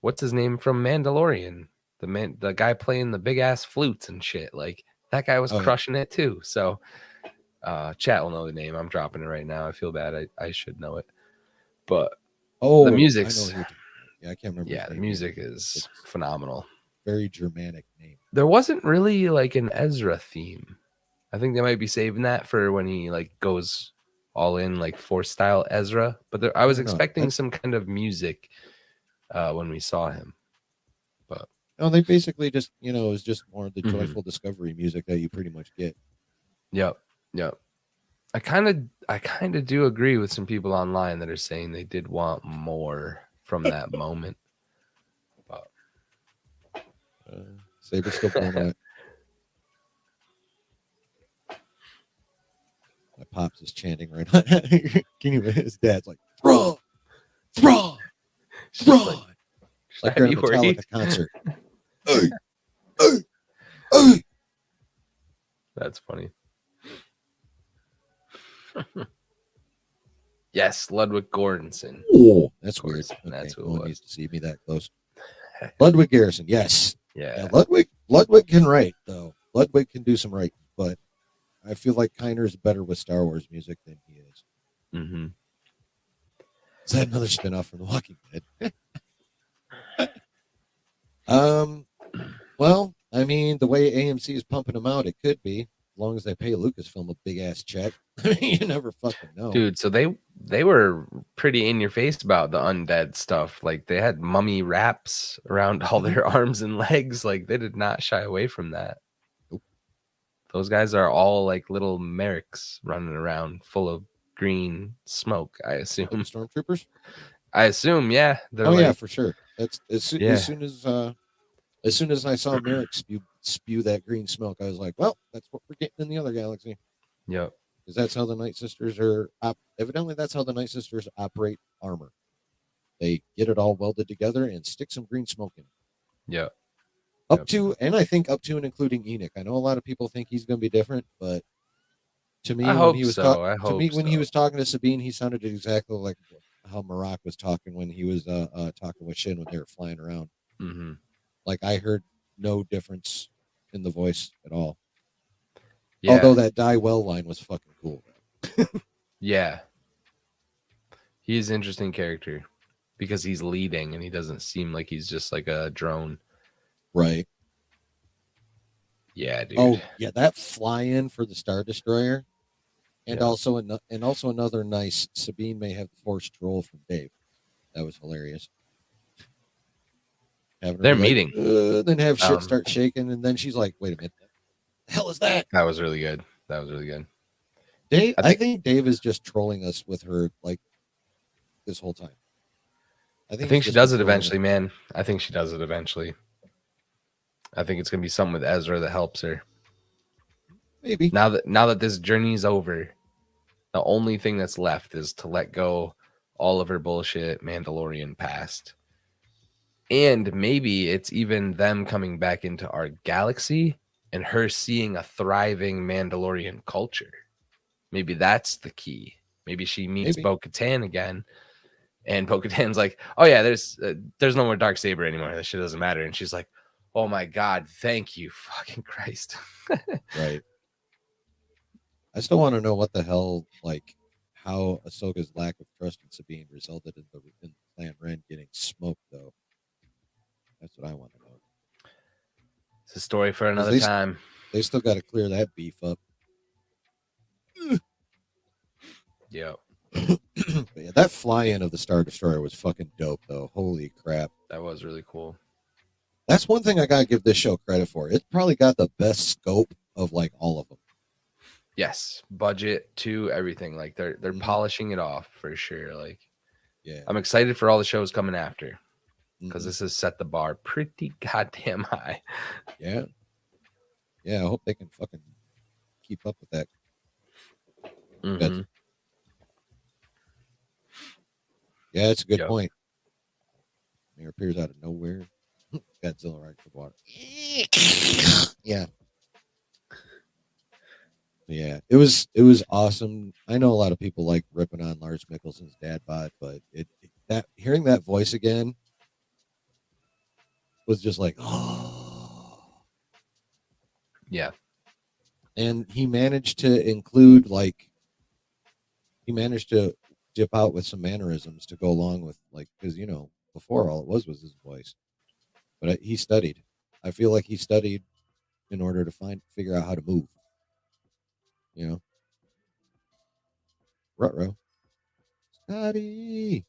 what's his name from Mandalorian? The guy playing the big ass flutes and shit. Like that guy was Oh yeah. crushing it too. So chat will know the name. I'm dropping it right now. I feel bad. I should know it. But the Oh, I know music's who you're talking about. Yeah, I can't remember his the name music either. is It's phenomenal. very Germanic name. There wasn't really like an Ezra theme. I think they might be saving that for when he like goes all in like Force style Ezra. But I I was don't know. expecting some kind of music when we saw him. But No, they basically just it was just more of the Mhm. joyful discovery music that you pretty much get. Yep, yep. I kind of do agree with some people online that are saying they did want more from that moment. But Saber's still blown away. My pops is chanting right now. Can you? His dad's like, Thrawn, Thrawn, Thrawn. Like I'd they're be at a Metallica worried. concert. Hey, hey, hey. That's funny. Yes, Ludwig Göransson. Oh, that's Of weird. course, Okay, that's who no it one was. needs to see me that close. Ludwig Garrison, yes. Yeah, Yeah. Ludwig can write, though. Ludwig can do some writing, but I feel like Kiner's better with Star Wars music than he is. Mm-hmm. Is that another spinoff from The Walking Dead? Well, I mean, the way AMC is pumping them out, it could be. As long as they pay Lucasfilm a big ass check. You never fucking know. Dude, so they were pretty in your face about the undead stuff. Like they had mummy wraps around all their arms and legs. Like they did not shy away from that. Nope. Those guys are all like little mercs running around full of green smoke, I Oh, the assume. stormtroopers? I assume, yeah. They're Oh yeah, like for sure. That's yeah. as soon as I saw Merrick spew that green smoke, I was like, well, that's what we're getting in the other galaxy. Yep. Because that's how the Night Sisters evidently that's how the Night Sisters operate armor. They get it all welded together and stick some green smoke in it. Yep. Up to, and I think up to and including Enoch. I know a lot of people think he's going to be different, but to me, I when hope he was so. I hope when he so. was talking to Sabine, he sounded exactly like how Marak was talking when he was talking with Shin when they were flying around. Mm-hmm. Like I heard no difference in the voice at all. Yeah. Although that die well line was fucking cool. Yeah. He's an interesting character because he's leading and he doesn't seem like he's just like a drone. Right. Yeah, dude. Oh, yeah, that fly-in for the Star Destroyer. And Yeah. also another nice Sabine may have the forced troll from Dave. That was hilarious. They're meeting. Then have shit start shaking, and then she's like, "Wait a minute, what the hell is that?" That was really good. That was really good. Dave, I I think think Dave is just trolling us with her like this whole time. I I think he's think she just been does it trolling us. eventually, man. I think she does it eventually. I think it's gonna be something with Ezra that helps her. Maybe, Now that this journey's over, the only thing that's left is to let go all of her bullshit Mandalorian past. And maybe it's even them coming back into our galaxy and her seeing a thriving Mandalorian culture. Maybe that's the key. Maybe she meets maybe. Bo-Katan again, and Bo-Katan's like, "Oh yeah, there's no more dark saber anymore. That shit doesn't matter." And she's like, "Oh my god, thank you, fucking Christ." Right. I still want to know what the hell, like, how Ahsoka's lack of trust in Sabine resulted in Clan Ren getting smoked, though. That's what I want to know. It's a story for Because another time. they still got to clear that beef up. Yep, But yeah, that fly-in of the Star Destroyer was fucking dope, though. Holy crap! that was really cool. That's one thing I gotta give this show credit for. It probably got the best scope of like all of them. Yes, budget to everything. Like they're Mm-hmm. polishing it off for sure. Like Yeah. I'm excited for all the shows coming after because Mm-hmm. this has set the bar pretty goddamn high. Yeah. Yeah. I hope they can fucking keep up with that. Mm-hmm. Good. Yeah, it's a good Yep. point. It appears out of nowhere. Godzilla right for the water. Yeah. Yeah. It was awesome. I know a lot of people like ripping on Lars Mickelson's dad bod, but that hearing that voice again was just like, oh. Yeah. And he managed to include like he managed to dip out with some mannerisms to go along with like because before all it was his voice, but he studied. I feel like he studied in order to figure out how to move. You know, Rutro study.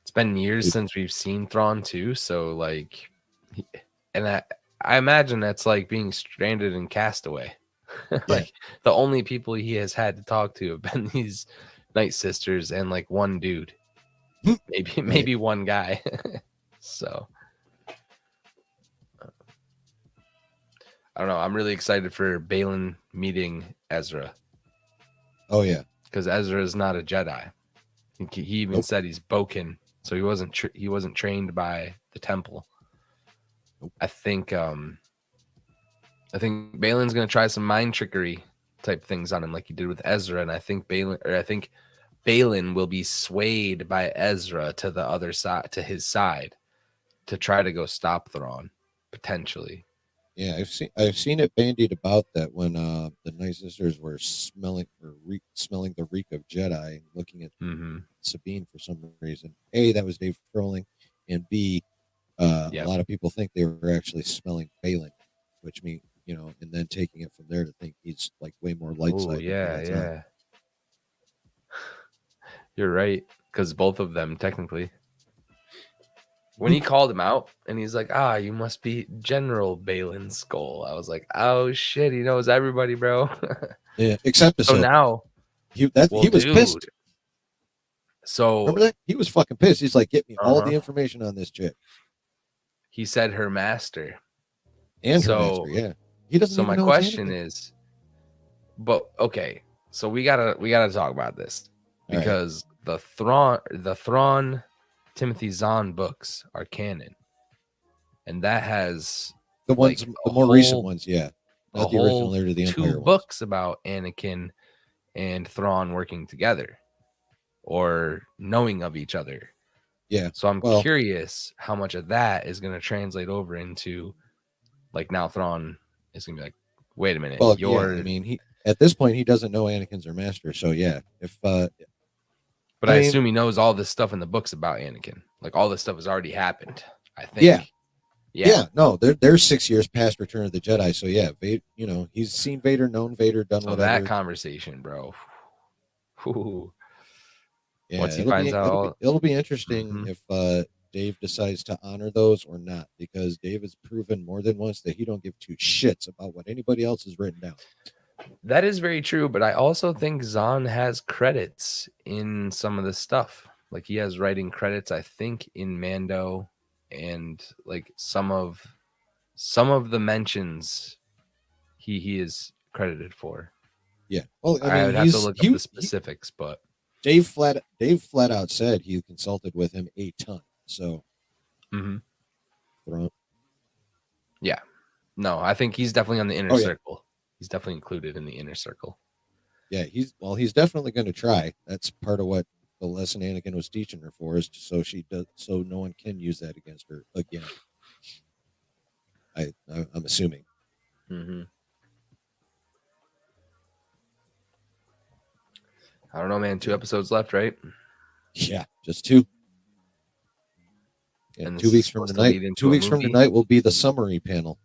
It's been years Dude, since we've seen Thrawn too, so like, and I imagine that's like being stranded in Castaway. yeah, Like the only people he has had to talk to have been these Night Sisters and like one dude, maybe right. maybe one guy. So I don't know. I'm really excited for Balin meeting Ezra Oh yeah, because Ezra is not a Jedi. He even nope, said he's Boken, so he wasn't trained by the temple. nope. I think Balin's gonna try some mind trickery type things on him, like he did with Ezra, and I think Balin will be swayed by Ezra to the other side, to his side, to try to go stop Thrawn, potentially. Yeah, I've seen it bandied about that when the Night Sisters were smelling the reek of Jedi and looking at Mm-hmm. Sabine for some reason. A, that was Dave trolling, and B, a Yep. lot of people think they were actually smelling Balin, which means and then taking it from there to think he's like way more light Oh side than he yeah, lets on. yeah. You're right, because both of them technically. When he called him out and he's like, "Ah, you must be General Balin Skull," I was like, "Oh shit, he knows everybody, bro." Yeah, except So Ahsoka. now, well, He was dude. pissed. So, Remember that? He was fucking pissed. He's like, "Get me all uh-huh. the information on this chick He said her master. and her master." So, Yeah, he doesn't so even my know it's question Anakin. is, but okay, so we gotta talk about this All right, because the Thrawn Timothy Zahn books are canon, and that has like the more recent ones, yeah, not the original Heir to the two Empire ones. books about Anakin and Thrawn working together or knowing of each other. Yeah, So I'm well, curious how much of that is going to translate over into like now Thrawn is going to be like, wait a minute, yeah. I you're. mean, he at this point he doesn't know Anakin's her master, so yeah. If But I I mean, assume he knows all this stuff in the books about Anakin. Like all this stuff has already happened. I yeah, think. Yeah. yeah, no, they're 6 years past Return of the Jedi, so yeah, he's seen Vader, known Vader, done So that whatever. conversation, bro. Whew. Yeah, Once he finds out all. it'll be interesting Mhm. if Dave decides to honor those or not, because Dave has proven more than once that he don't give two shits about what anybody else has written down. That is very true, but I also think Zahn has credits in some of the stuff. Like he has writing credits, I think, in Mando, and like some of the mentions he is credited for. Yeah. Well, I I mean, would have to look up the specifics, but Dave flat out said he consulted with him a ton. So, yeah, no, I think he's definitely on the inner circle. He's definitely included in the inner circle. Yeah, he's definitely going to try. That's part of what the lesson Anakin was teaching her for, is so no one can use that against her again. I'm assuming. I don't know, man. 2 episodes left, right? Yeah, just 2. And 2 weeks from tonight. 2 weeks from tonight will be the summary panel.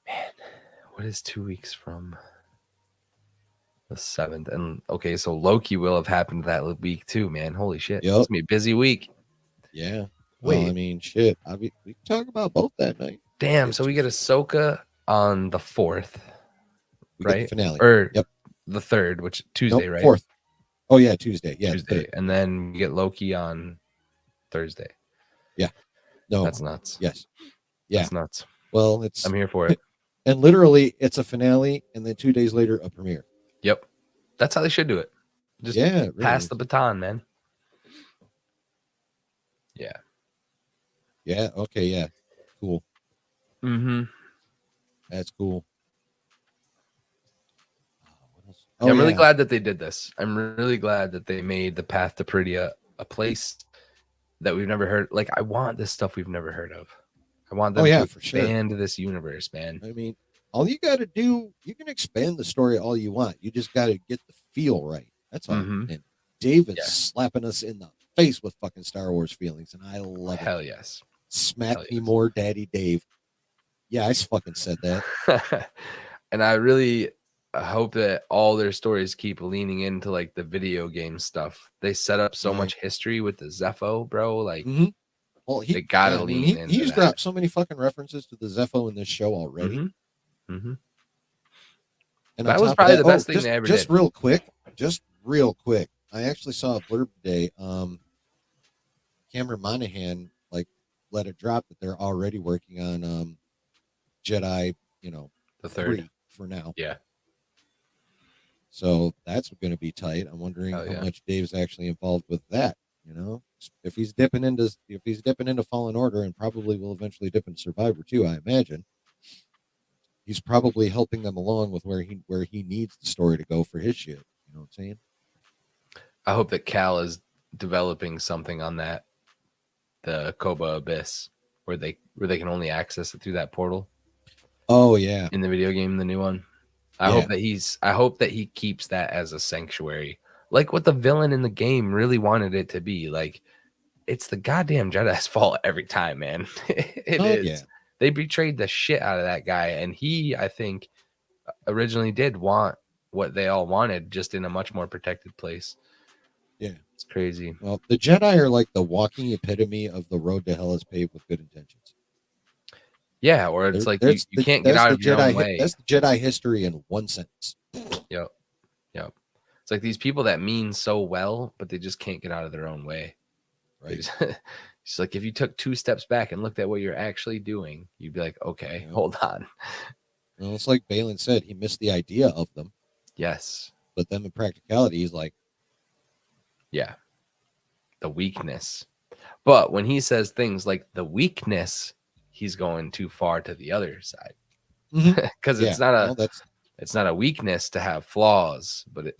Man, what is 2 weeks from the 7th? And okay, so Loki will have happened that week too, man. Holy shit! Yep. It's gonna be a busy week. Yeah. Wait. Well, I mean, shit. We can talk about both that night. Damn. So we get Ahsoka on the 4th, right? The finale. Or the 3rd, which Tuesday, right? 4th. Oh yeah, Tuesday. Yeah, Tuesday, and then we get Loki on Thursday. Yeah. No, that's nuts. Yes. Yeah, that's nuts. Well, I'm here for it. And literally, it's a finale, and then 2 days later, a premiere. Yep, that's how they should do it. Just pass the baton, man. Yeah. Yeah. Okay. Yeah. Cool. That's cool. I'm really glad that they did this. I'm really glad that they made the Path to Peridea a place that we've never heard. Like, I want this stuff we've never heard of. I want them to expand this universe, man. I mean, all you got to do, you can expand the story all you want. You just got to get the feel right. That's all. And Dave is slapping us in the face with fucking Star Wars feelings, and I love it. Hell yes. Smack me more, Daddy Dave. Yeah, I fucking said that. And I really hope that all their stories keep leaning into like the video game stuff. They set up so much history with the Zepho, bro. Like, well, they gotta lean in. He's dropped so many fucking references to the Zepho in this show already. And that was probably the best thing they ever did. Just real quick. I actually saw a blurb today. Cameron Monaghan let it drop that they're already working on Jedi, the 3rd for now. Yeah. So that's going to be tight. I'm wondering how much Dave's actually involved with that. If he's dipping into Fallen Order, and probably will eventually dip into Survivor too, I imagine. He's probably helping them along with where he needs the story to go for his shit. You know what I'm saying? I hope that Cal is developing something on that, the Koba Abyss, where they can only access it through that portal. Oh yeah, in the video game, the new one. I hope that he keeps that as a sanctuary, like what the villain in the game really wanted it to be. Like, it's the goddamn Jedi's fault every time, man. It is. Yeah. They betrayed the shit out of that guy, and he, I think, originally did want what they all wanted, just in a much more protected place. Yeah, it's crazy. Well, the Jedi are like the walking epitome of the road to hell is paved with good intentions. Yeah, or it's like you can't get out of your own way. That's the Jedi history in one sentence. Yep. It's like these people that mean so well, but they just can't get out of their own way. Right. It's like if you took 2 steps back and looked at what you're actually doing, you'd be like, okay, hold on. Well, it's like Baylan said, he missed the idea of them. Yes. But then in practicality, he's like, yeah, the weakness. But when he says things like the weakness, he's going too far to the other side. Because it's not a weakness to have flaws, but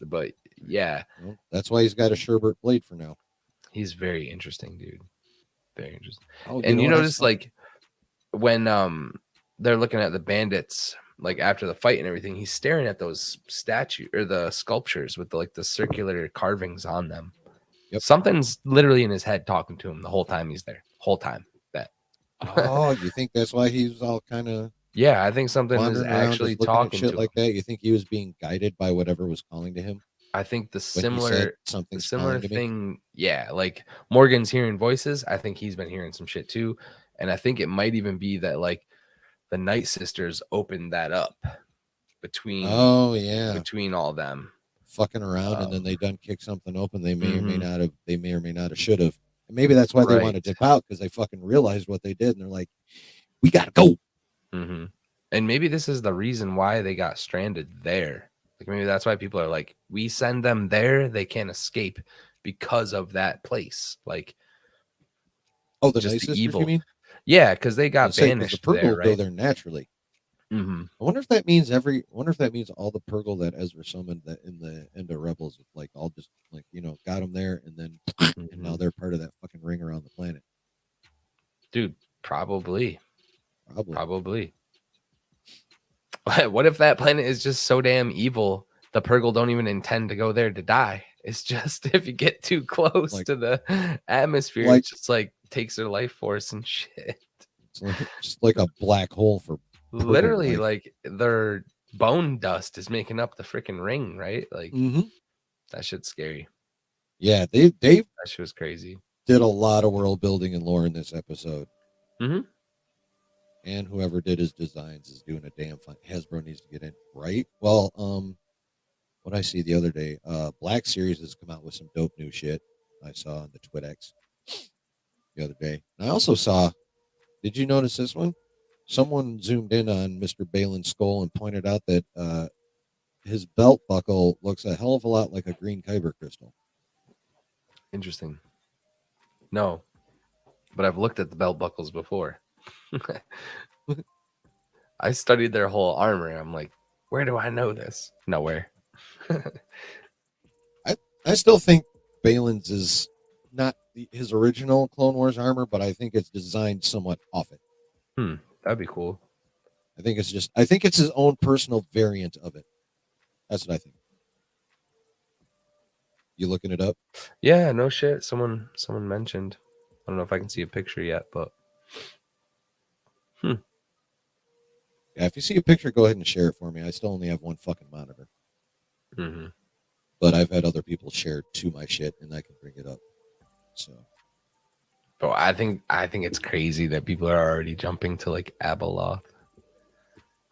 that's why he's got a Sherbert blade for now. He's very interesting, dude. Very interesting. And you notice, like, when they're looking at the bandits, like after the fight and everything, he's staring at those statues or the sculptures with the circular carvings on them. Yep. Something's literally in his head talking to him the whole time he's there. Whole time. Oh, you think that's why he was all kind of? Yeah, I think something is actually talking shit to like him. that. You think he was being guided by whatever was calling to him? I think the when he said the something's similar calling to me. thing, yeah, like Morgan's hearing voices. I think he's been hearing some shit too. And I think it might even be that like the Night Sisters opened that up between Oh yeah, all them. fucking around, and then they Um, done kick something open. They may or may mhm, not have. They may or may not have should have. And maybe that's why they want to right. dip out because they fucking realized what they did, and they're like, "We gotta go." hmm And maybe this is the reason why they got stranded there. Like maybe that's why people are like, we send them there, they can't escape because of that place. Like Oh, the just Night the Sisters, you evil. mean? Yeah, because they I was got say because the banished there, Purgle go right? there naturally. hmm I wonder if that means every. I wonder if that means all the Purgle that Ezra summoned that in the end of Rebels, like all just like got them there, and then and hmm now they're part of that fucking ring around the planet. Dude, probably. Probably. Probably. What if that planet is just so damn evil, the Purgle don't even intend to go there to die? It's just if you get too close Like to the atmosphere, like it's just like takes their life force and shit. it's like just like a black hole for Purgle Literally, life. like their bone dust is making up the freaking ring, right? Like Mm-hmm. that shit's scary. Yeah, they That shit was crazy. did a lot of world building and lore in this episode, hmm and whoever did his designs is doing a damn fine. Hasbro needs to get in right. Well, what I see the other day, Black Series has come out with some dope new shit. I saw on the TwitX the other day. And I also saw. Did you notice this one? Someone zoomed in on Mr. Baylan's skull and pointed out that his belt buckle looks a hell of a lot like a green kyber crystal. Interesting. No, but I've looked at the belt buckles before. I studied their whole armor. I'm like, where do I know this? Nowhere. I still think Baylan's is not his original Clone Wars armor, but I think it's designed somewhat off it. That'd be cool. I think it's his own personal variant of it. That's what I think. You looking it up? Yeah, no shit. Someone mentioned. I don't know if I can see a picture yet, but Yeah, if you see a picture, go ahead and share it for me. I still only have one fucking monitor, hmm but I've had other people share to my shit, and I can bring it up. So, but I think it's crazy that people are already jumping to like Abeloth.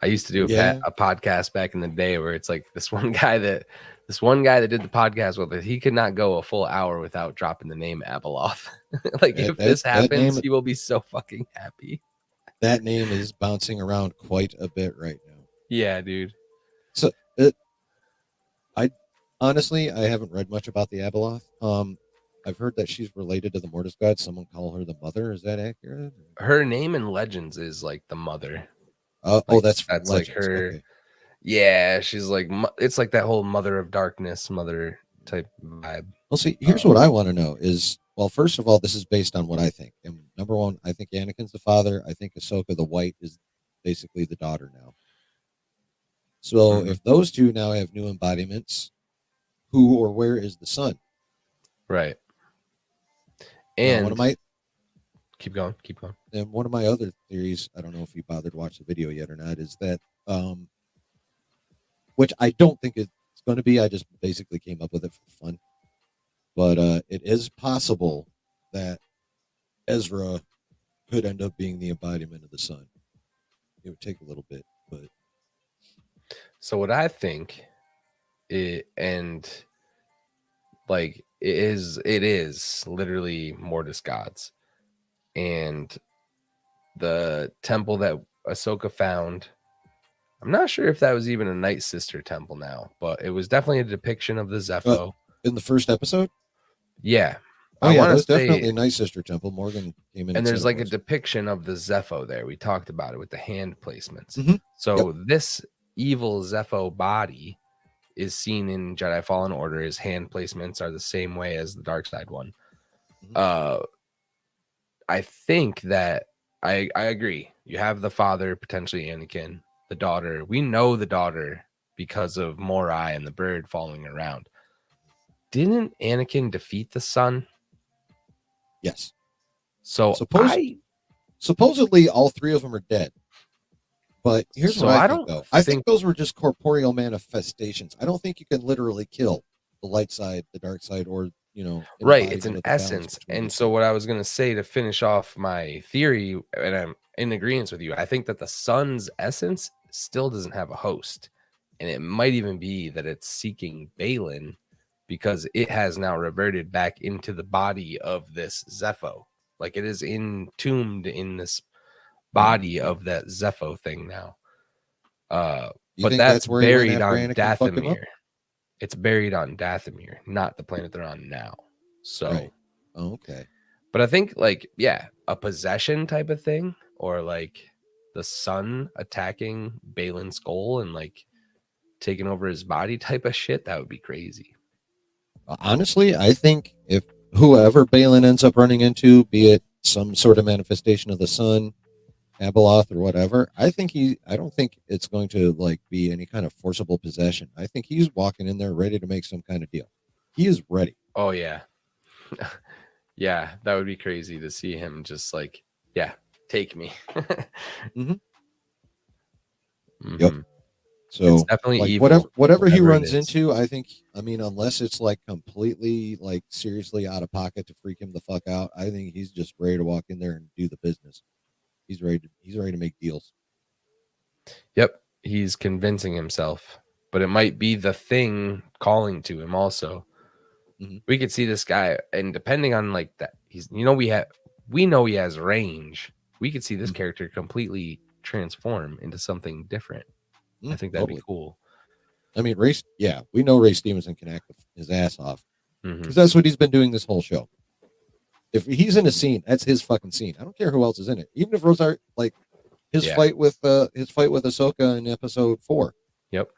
I used to do yeah, a podcast back in the day where it's like this one guy that did the podcast with it. He could not go a full hour without dropping the name Abeloth. Like if this that happens, name he will be so fucking happy. is bouncing around quite a bit right now. Yeah, dude. So, I honestly I haven't read much about the Abeloth. I've heard that she's related to the Mortis god. Someone call her the mother. Is that accurate? Her name in Legends is like the mother. Oh, Like that's from that's like Legends. her. Okay. Yeah, she's like it's like that whole mother of darkness, mother type vibe. Well, see, here's what I want to know is, well, first of all, this is based on what I think. And number one, I think Anakin's the father. I think Ahsoka the White is basically the daughter now. So Mhm. if those two now have new embodiments, who or where is the son? Right. Now, And keep going, keep going. one of my other theories, I don't know if you bothered to watch the video yet or not, is that, which I don't think it's going to be. I just basically came up with it for fun. But it is possible that Ezra could end up being the embodiment of the sun. It would take a little bit, but So what I think and like it is literally Mortis gods. And the temple that Ahsoka found, I'm not sure if that was even a Night Sister temple now, but it was definitely a depiction of the uh, Zepho. in the first episode, Yeah. oh I yeah, that want was to say, definitely a Night Sister temple. Morgan came in and and said there's it like a was. depiction of the Zepho there. We talked about it with the hand placements. Mm-hmm. Yep. So this evil Zepho body is seen in Jedi Fallen Order. His hand placements are the same way as the dark side one. Mm-hmm. I think that I agree. You have the father, potentially Anakin, the daughter. We know the daughter because of Morai and the bird following around. Didn't Anakin defeat the son? Yes. So Supposedly all three of them are dead. But here's what I I think, don't though. I think think those were just corporeal manifestations. I don't think you can literally kill the light side, the dark side, or an Right, it's embodiment an of the balance essence. between And those so two. what I was going to say to finish off my theory, and I'm in agreement with you, I think that the sun's essence still doesn't have a host. And it might even be that it's seeking Balin because it has now reverted back into the body of this Zepho. Like it is entombed in this body of that Zepho thing now. You But think that's that's where he went buried after on Anakin fucked him up? Dathomir. It's buried on Dathomir, not the planet they're on now. So Right. Oh, okay. but I think like, yeah, a possession type of thing, or like the sun attacking Balin Skull and like taking over his body type of shit, that would be crazy. Honestly, I think if whoever Balin ends up running into, be it some sort of manifestation of the sun, Abeloth, or whatever, I don't think it's going to like be any kind of forcible possession. I think he's walking in there ready to make some kind of deal. He is ready. Oh yeah. Yeah, that would be crazy to see him just like, yeah, take me. Mm-hmm. Yep. Mm-hmm. It's So definitely like evil, whatever he whatever it runs is. into, I mean, unless it's like completely like seriously out of pocket to freak him the fuck out, I think he's just ready to walk in there and do the business. He's ready to make deals. Yep, he's convincing himself, but it might be the thing calling to him also. Mm-hmm. We could see this guy, and depending on like that, he's we know he has range. We could see this Mm-hmm. character completely transform into something different. I think that'd be Totally. cool. I mean, Ray. Yeah, we know Ray Stevenson can act his ass off Mm-hmm. because that's what he's been doing this whole show. If he's in a scene, that's his fucking scene. I don't care who else is in it. Even if Rosar, like his Yeah. fight with Ahsoka in episode 4, Yep.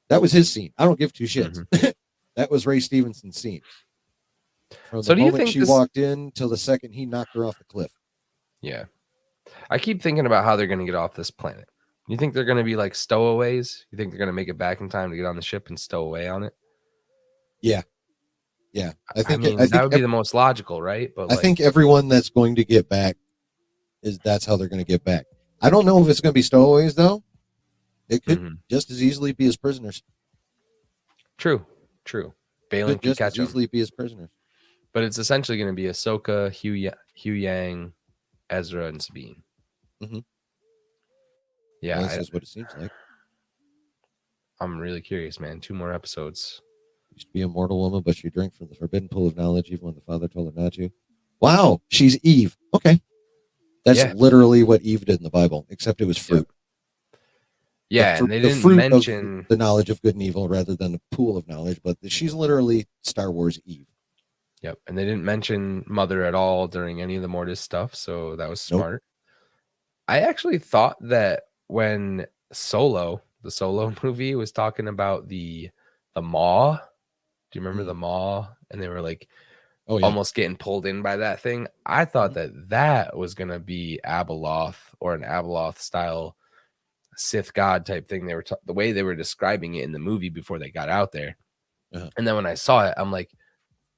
that was his scene. I don't give two shits. Mm-hmm. That was Ray Stevenson's scene from the So do you moment think she this? walked in till the second he knocked her off the cliff. Yeah, I keep thinking about how they're going to get off this planet. You think they're going to be like stowaways? You think they're going to make it back in time to get on the ship and stow away on it? Yeah, yeah. I mean, that would be the most logical, right? But I think like, everyone that's going to get back that's how they're going to get back. I don't know if it's going to be stowaways though. It could mm-hmm. just as easily be as prisoners. True. Balin Could could just as catch them, easily be as prisoners. but it's essentially going to be Ahsoka, Hugh Yang, Ezra, and Sabine. Mm-hmm. Yeah, Well, this is what it seems like. I'm really curious, man. 2 more episodes. Used to be a mortal woman, but she drank from the forbidden pool of knowledge, even when the father told her not to. Wow, she's Eve. Okay, that's Yeah. literally what Eve did in the Bible, except it was fruit. Yep. Yeah, and they The didn't fruit of mention the knowledge of good and evil, rather than the pool of knowledge. But she's literally Star Wars Eve. Yep, and they didn't mention Mother at all during any of the Mortis stuff, so that was Nope. smart. I actually thought that when the Solo movie was talking about the Maw, do you remember the Maw? And they were like, oh yeah, almost getting pulled in by that thing. I thought that was gonna be Abeloth or an Abeloth style Sith God type thing. They were the way they were describing it in the movie before they got out there. And then when I saw it, I'm like,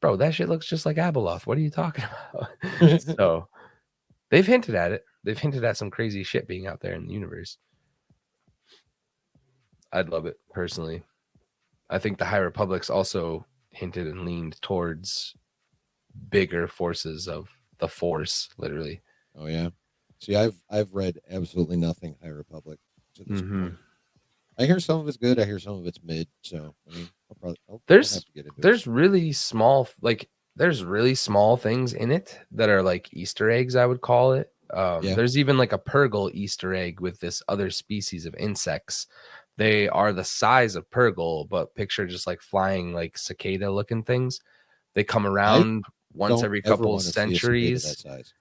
bro, that shit looks just like Abeloth. What are you talking about? So they've hinted at it. They've hinted at some crazy shit being out there in the universe. I'd love it personally. I think the High Republic's also hinted and leaned towards bigger forces of the Force, literally. Oh yeah. See, I've read absolutely nothing High Republic to this point. I hear some of it's good. I hear some of it's mid. So I mean, I'll have to get into there's it. really small there's really small things in it that are like Easter eggs, I would call it. There's even like a Purgle Easter egg with this other species of insects. They are the size of Purgle, but picture just like flying like cicada looking things. They come around once Don't every ever couple want to see a cicada that centuries. size.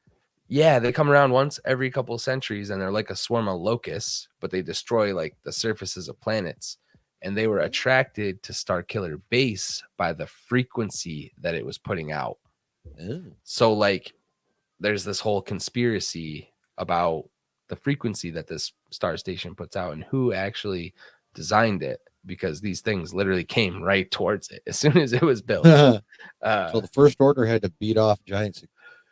Yeah, they come around once every couple of centuries and they're like a swarm of locusts, but they destroy like the surfaces of planets. And they were attracted to Star Killer Base by the frequency that it was putting out. Oh. So like there's this whole conspiracy about the frequency that this star station puts out and who actually designed it, because these things literally came right towards it as soon as it was built. So the First Order had to beat off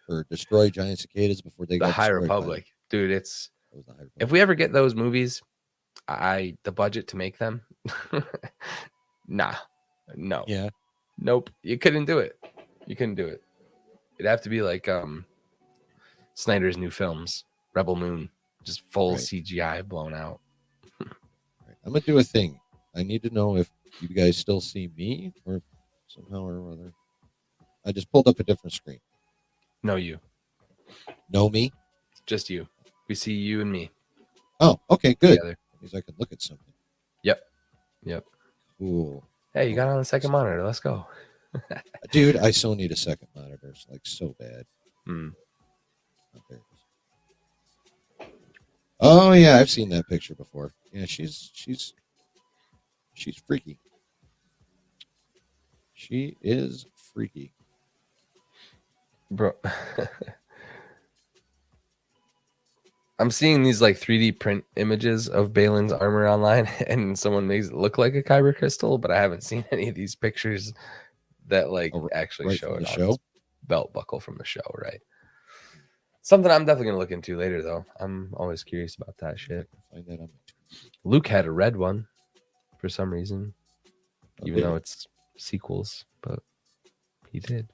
or destroy giant cicadas before they the got High destroyed. Republic, dude. It's That was the High Republic. If we ever get those movies, the budget to make them, no. Yeah. Nope, you couldn't do it. You couldn't do it. It'd have to be like Snyder's new films, Rebel Moon, just full Right. CGI blown out. Right. I'm gonna do a thing. I need to know if you guys still see me or somehow or other. I just pulled up a different screen. No, you, Know me? just you. We see you and me Oh, okay, good. together. That means I can look at something. Yep, yep. Cool. Hey, you got Hold on on the a second second. monitor. Let's go. Dude, I so need a second monitor. It's like so bad. Mm. Oh, there it is. Oh yeah, I've seen that picture before. Yeah, she's freaky. She is freaky. Bro. I'm seeing these like 3D print images of Balin's armor online, and someone makes it look like a kyber crystal, but I haven't seen any of these pictures that like Oh, actually right show from it the on his show. belt buckle from the show, right? Something I'm definitely gonna look into later, though. I'm always curious about that I can shit. find that on my Luke had a red one for some reason, Oh, even did though he? it's sequels, but he did.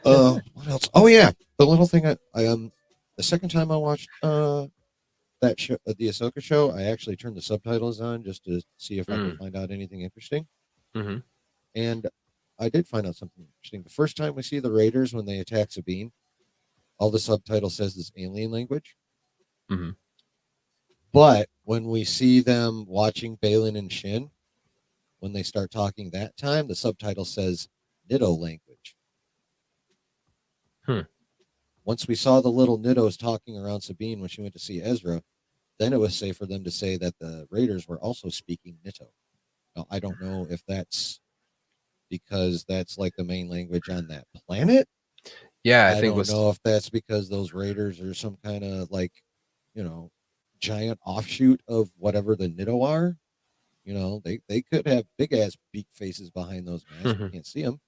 What else? Oh yeah, the little thing I the second time I watched that show, the Ahsoka show, I actually turned the subtitles on just to see if I could Mm. find out anything interesting. Mm-hmm. And I did find out something interesting. The first time we see the Raiders when they attack Sabine, all the subtitle says is alien language. Mm-hmm. But when we see them watching Balin and Shin, when they start talking that time, the subtitle says Nido language. Hmm. Once we saw the little Nidos talking around Sabine when she went to see Ezra, then it was safe for them to say that the Raiders were also speaking Nito. Now, I don't know if that's because that's like the main language on that planet. Yeah, I I think don't was know if that's because those Raiders are some kind of like, you know, giant offshoot of whatever the Nito are. They could have big ass beak faces behind those masks. We can't see them.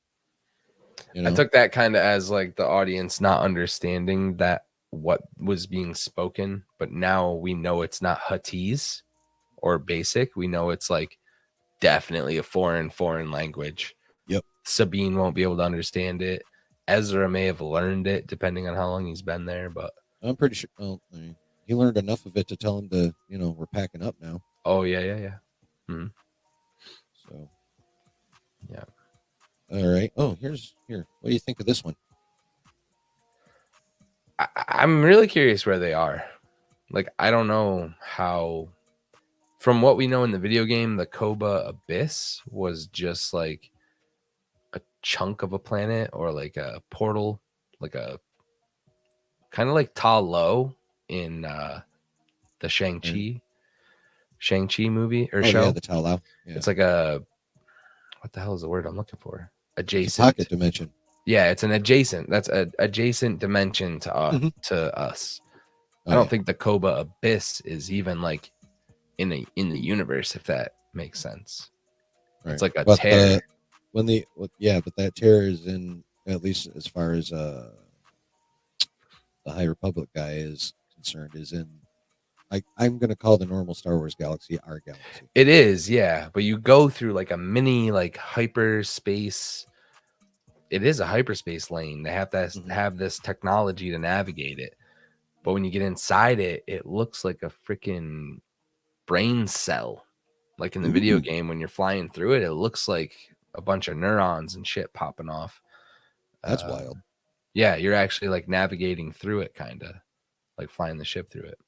I took that kind of as like the audience not understanding that what was being spoken, but now we know it's not Huttese or basic. We know it's like definitely a foreign language. Yep. Sabine won't be able to understand it. Ezra may have learned it depending on how long he's been there, but I'm pretty sure. Well, I mean, he learned enough of it to tell him to, we're packing up now. oh yeah. Mm-hmm. So, Yeah. all right. Oh, here. What do you think of this one? I'm really curious where they are. Like, I don't know how. From what we know in the video game, the Koba Abyss was just like a chunk of a planet or like a portal, like a kind of like Ta Lo in the Right. Shang-Chi movie or Oh yeah, show. the Taolao. Yeah, It's like a what the hell is the word I'm looking for? it's a pocket Adjacent. dimension. Yeah, it's an adjacent. That's an adjacent dimension Mm-hmm. to us. I Oh don't yeah, think the Koba Abyss is even like in the universe, if that makes sense. right. It's like a But tear. but that tear is in, at least as far as the High Republic guy is concerned, is in. I'm gonna call the normal Star Wars galaxy our galaxy. It is, yeah. But you go through like a mini like hyperspace. It is a hyperspace lane. They have to Mm-hmm. have this technology to navigate it. But when you get inside it, it looks like a freaking brain cell. Like in the video Ooh, game, when you're flying through it, it looks like a bunch of neurons and shit popping off. that's wild. Yeah, you're actually like navigating through it, kind of like flying the ship through it.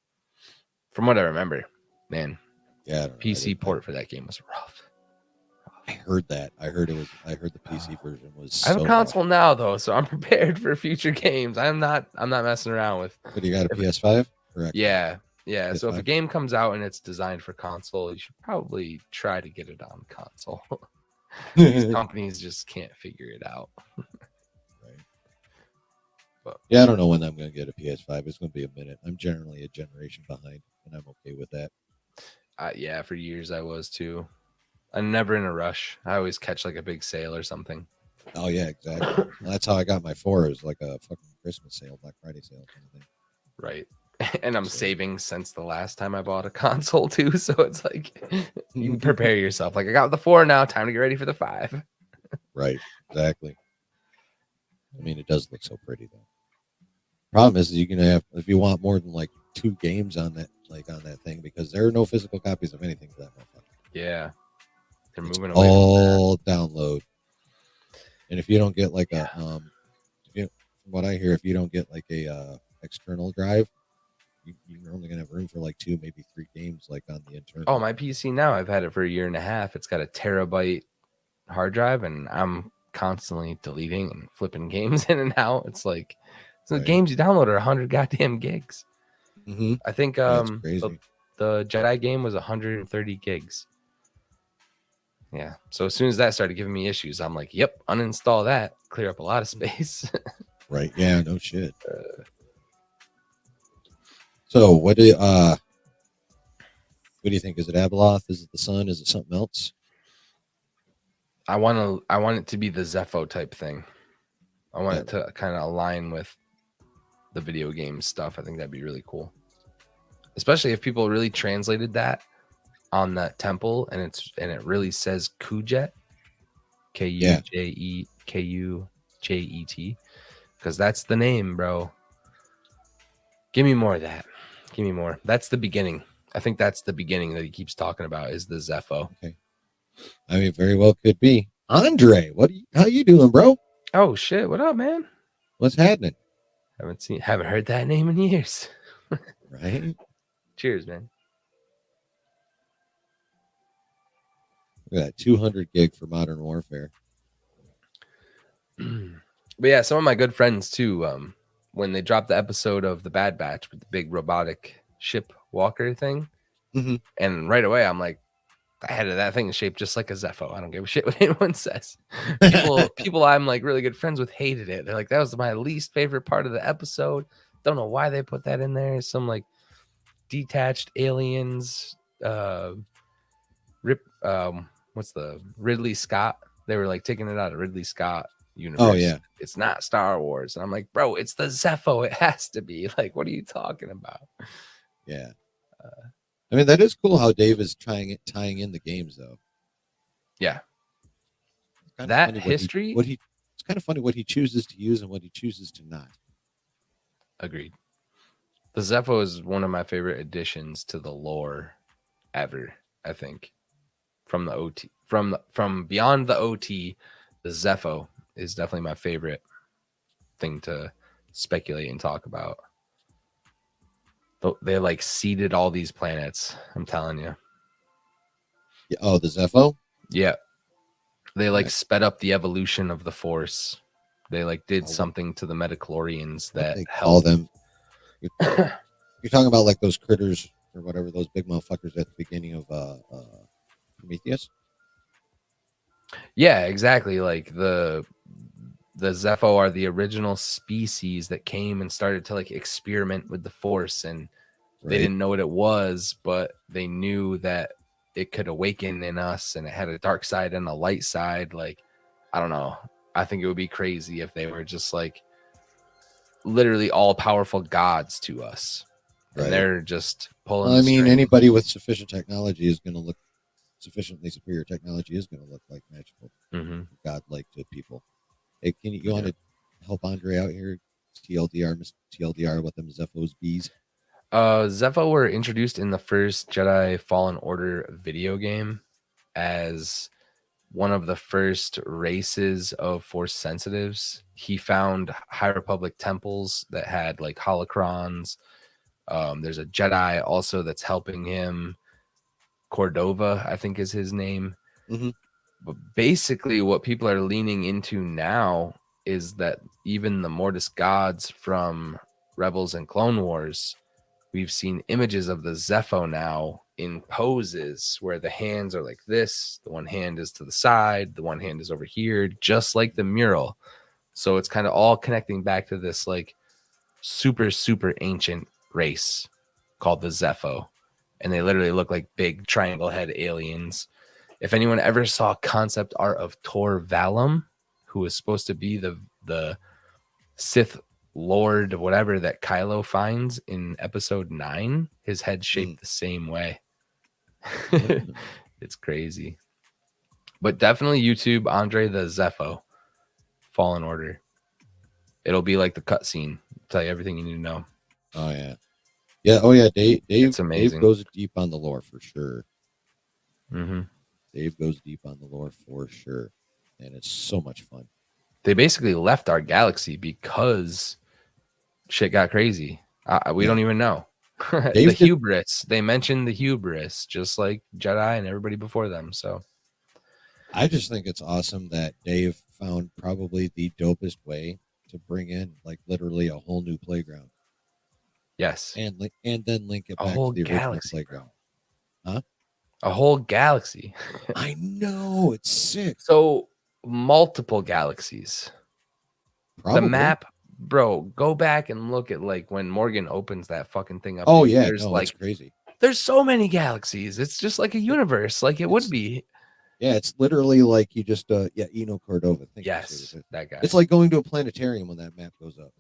From what I remember, man, Yeah, I don't know. PC port for that game was rough. I heard that. I heard the PC version was I have a so rough. console now though, so I'm prepared for future games. I'm not messing around with. What do you got, a If, PS5 or Xbox? yeah. So if a PS5. game comes out and it's designed for console, you should probably try to get it on console. These companies just can't figure it out. Right. But Yeah, I don't know when I'm going to get a PS5. It's going to be a minute. I'm generally a generation behind, and I'm okay with that. yeah, for years I was too. I'm never in a rush. I always catch like a big sale or something. Oh yeah, exactly. Well, that's how I got my 4. It was like a fucking Christmas sale, Black Friday sale kind of thing. Right. And I'm saving since the last time I bought a console too. So it's like you can prepare yourself. Like I got the 4 now, time to get ready for the 5. Right. Exactly. I mean, it does look so pretty though. Problem is you're gonna have if you want more than like 2 games on that thing because there are no physical copies of anything for that motherfucker. Yeah. They're It's moving away all download. And if you don't get like Yeah. from what I hear, if you don't get like a external drive, you're only gonna have room for like 2, maybe 3 games like on the internal. Oh, my PC now, I've had it for a year and a half. It's got a terabyte hard drive, and I'm constantly deleting and flipping games in and out. It's like the games you download are 100 goddamn gigs. Mm-hmm. I think That's crazy. the Jedi game was 130 gigs. Yeah. So as soon as that started giving me issues, I'm like, yep, uninstall that. Clear up a lot of space. Right. Yeah, no shit. So what do you think? Is it Abeloth? Is it the sun? Is it something else? I want it to be the Zepho type thing. I want it to kind of align with the video game stuff. I think that'd be really cool. Especially if people really translated that on that temple and it really says Kujet. Kujet, because that's the name, bro. Give me more of that. Give me more. That's the beginning. I think that's the beginning that he keeps talking about is the Zepho. Okay. I mean, very well could be. Andre, how you doing, bro? Oh shit! What up, man? What's happening? Haven't heard that name in years. Right. Cheers, man. Look at that 200 gig for Modern Warfare. But yeah, some of my good friends too. When they dropped the episode of the Bad Batch with the big robotic ship walker thing, and right away I'm like, the head of that thing is shaped just like a Zepho. I don't give a shit what anyone says. People I'm like really good friends with hated it. They're like, that was my least favorite part of the episode. Don't know why they put that in there. Some like detached aliens. What's the Ridley Scott? They were like taking it out of Ridley Scott universe. Oh yeah, it's not Star Wars, and I'm like, bro, it's the Zepho. It has to be. Like, what are you talking about? Yeah. I mean, that is cool how Dave is tying in the games, though. Yeah. That history. It's kind of funny what he chooses to use and what he chooses to not. Agreed. The Zepho is one of my favorite additions to the lore ever, I think. From the OT, from beyond the OT, the Zepho is definitely my favorite thing to speculate and talk about. They like seeded all these planets. I'm telling you. Yeah, oh, the Zepho? Yeah. They like sped up the evolution of the Force. They like did something to the midichlorians that they call them. You're talking about like those critters or whatever, those big motherfuckers at the beginning of Prometheus? Yeah, exactly. Like the Zepho are the original species that came and started to like experiment with the Force, and they didn't know what it was, but they knew that it could awaken in us, and it had a dark side and a light side. Like, I don't know. I think it would be crazy if they were just like literally all powerful gods to us. And they're just pulling. Well, I mean, anybody with sufficient technology is going to look sufficiently superior technology is going to look like magical, godlike to people. Hey, you want to help Andre out here? TLDR with them Zephos bees. Zepho were introduced in the first Jedi Fallen Order video game as one of the first races of Force sensitives. He found High Republic temples that had like holocrons. There's a Jedi also that's helping him. Cordova, I think is his name. But basically what people are leaning into now is that even the Mortis gods from Rebels and Clone Wars, we've seen images of the Zepho now in poses where the hands are like this, the one hand is to the side, the one hand is over here, just like the mural. So it's kind of all connecting back to this like super, super ancient race called the Zepho. And they literally look like big triangle head aliens. If anyone ever saw concept art of Tor Valum, who is supposed to be the Sith Lord whatever that Kylo finds in episode 9, his head's shaped the same way. It's crazy. But definitely YouTube Andre the Zepho Fallen Order. It'll be like the cutscene. Tell you everything you need to know. Oh yeah. Yeah, oh yeah, It's Dave amazing. goes deep on the lore for sure. Mm-hmm. Dave goes deep on the lore for sure. And it's so much fun. They basically left our galaxy because shit got crazy. We don't even know. The hubris. They mentioned the hubris, just like Jedi and everybody before them. So I just think it's awesome that Dave found probably the dopest way to bring in like literally a whole new playground. Yes. And then link it a back whole to the original galaxy, playground. Bro. Huh? A whole galaxy. I know, it's sick. So multiple galaxies. Probably. The map, bro, go back and look at like when Morgan opens that fucking thing up. Oh yeah, there's it's crazy. There's so many galaxies. It's just like a universe, like it would be. Yeah, it's literally like you just Eno Cordova. Yes, that guy. It's like going to a planetarium when that map goes up.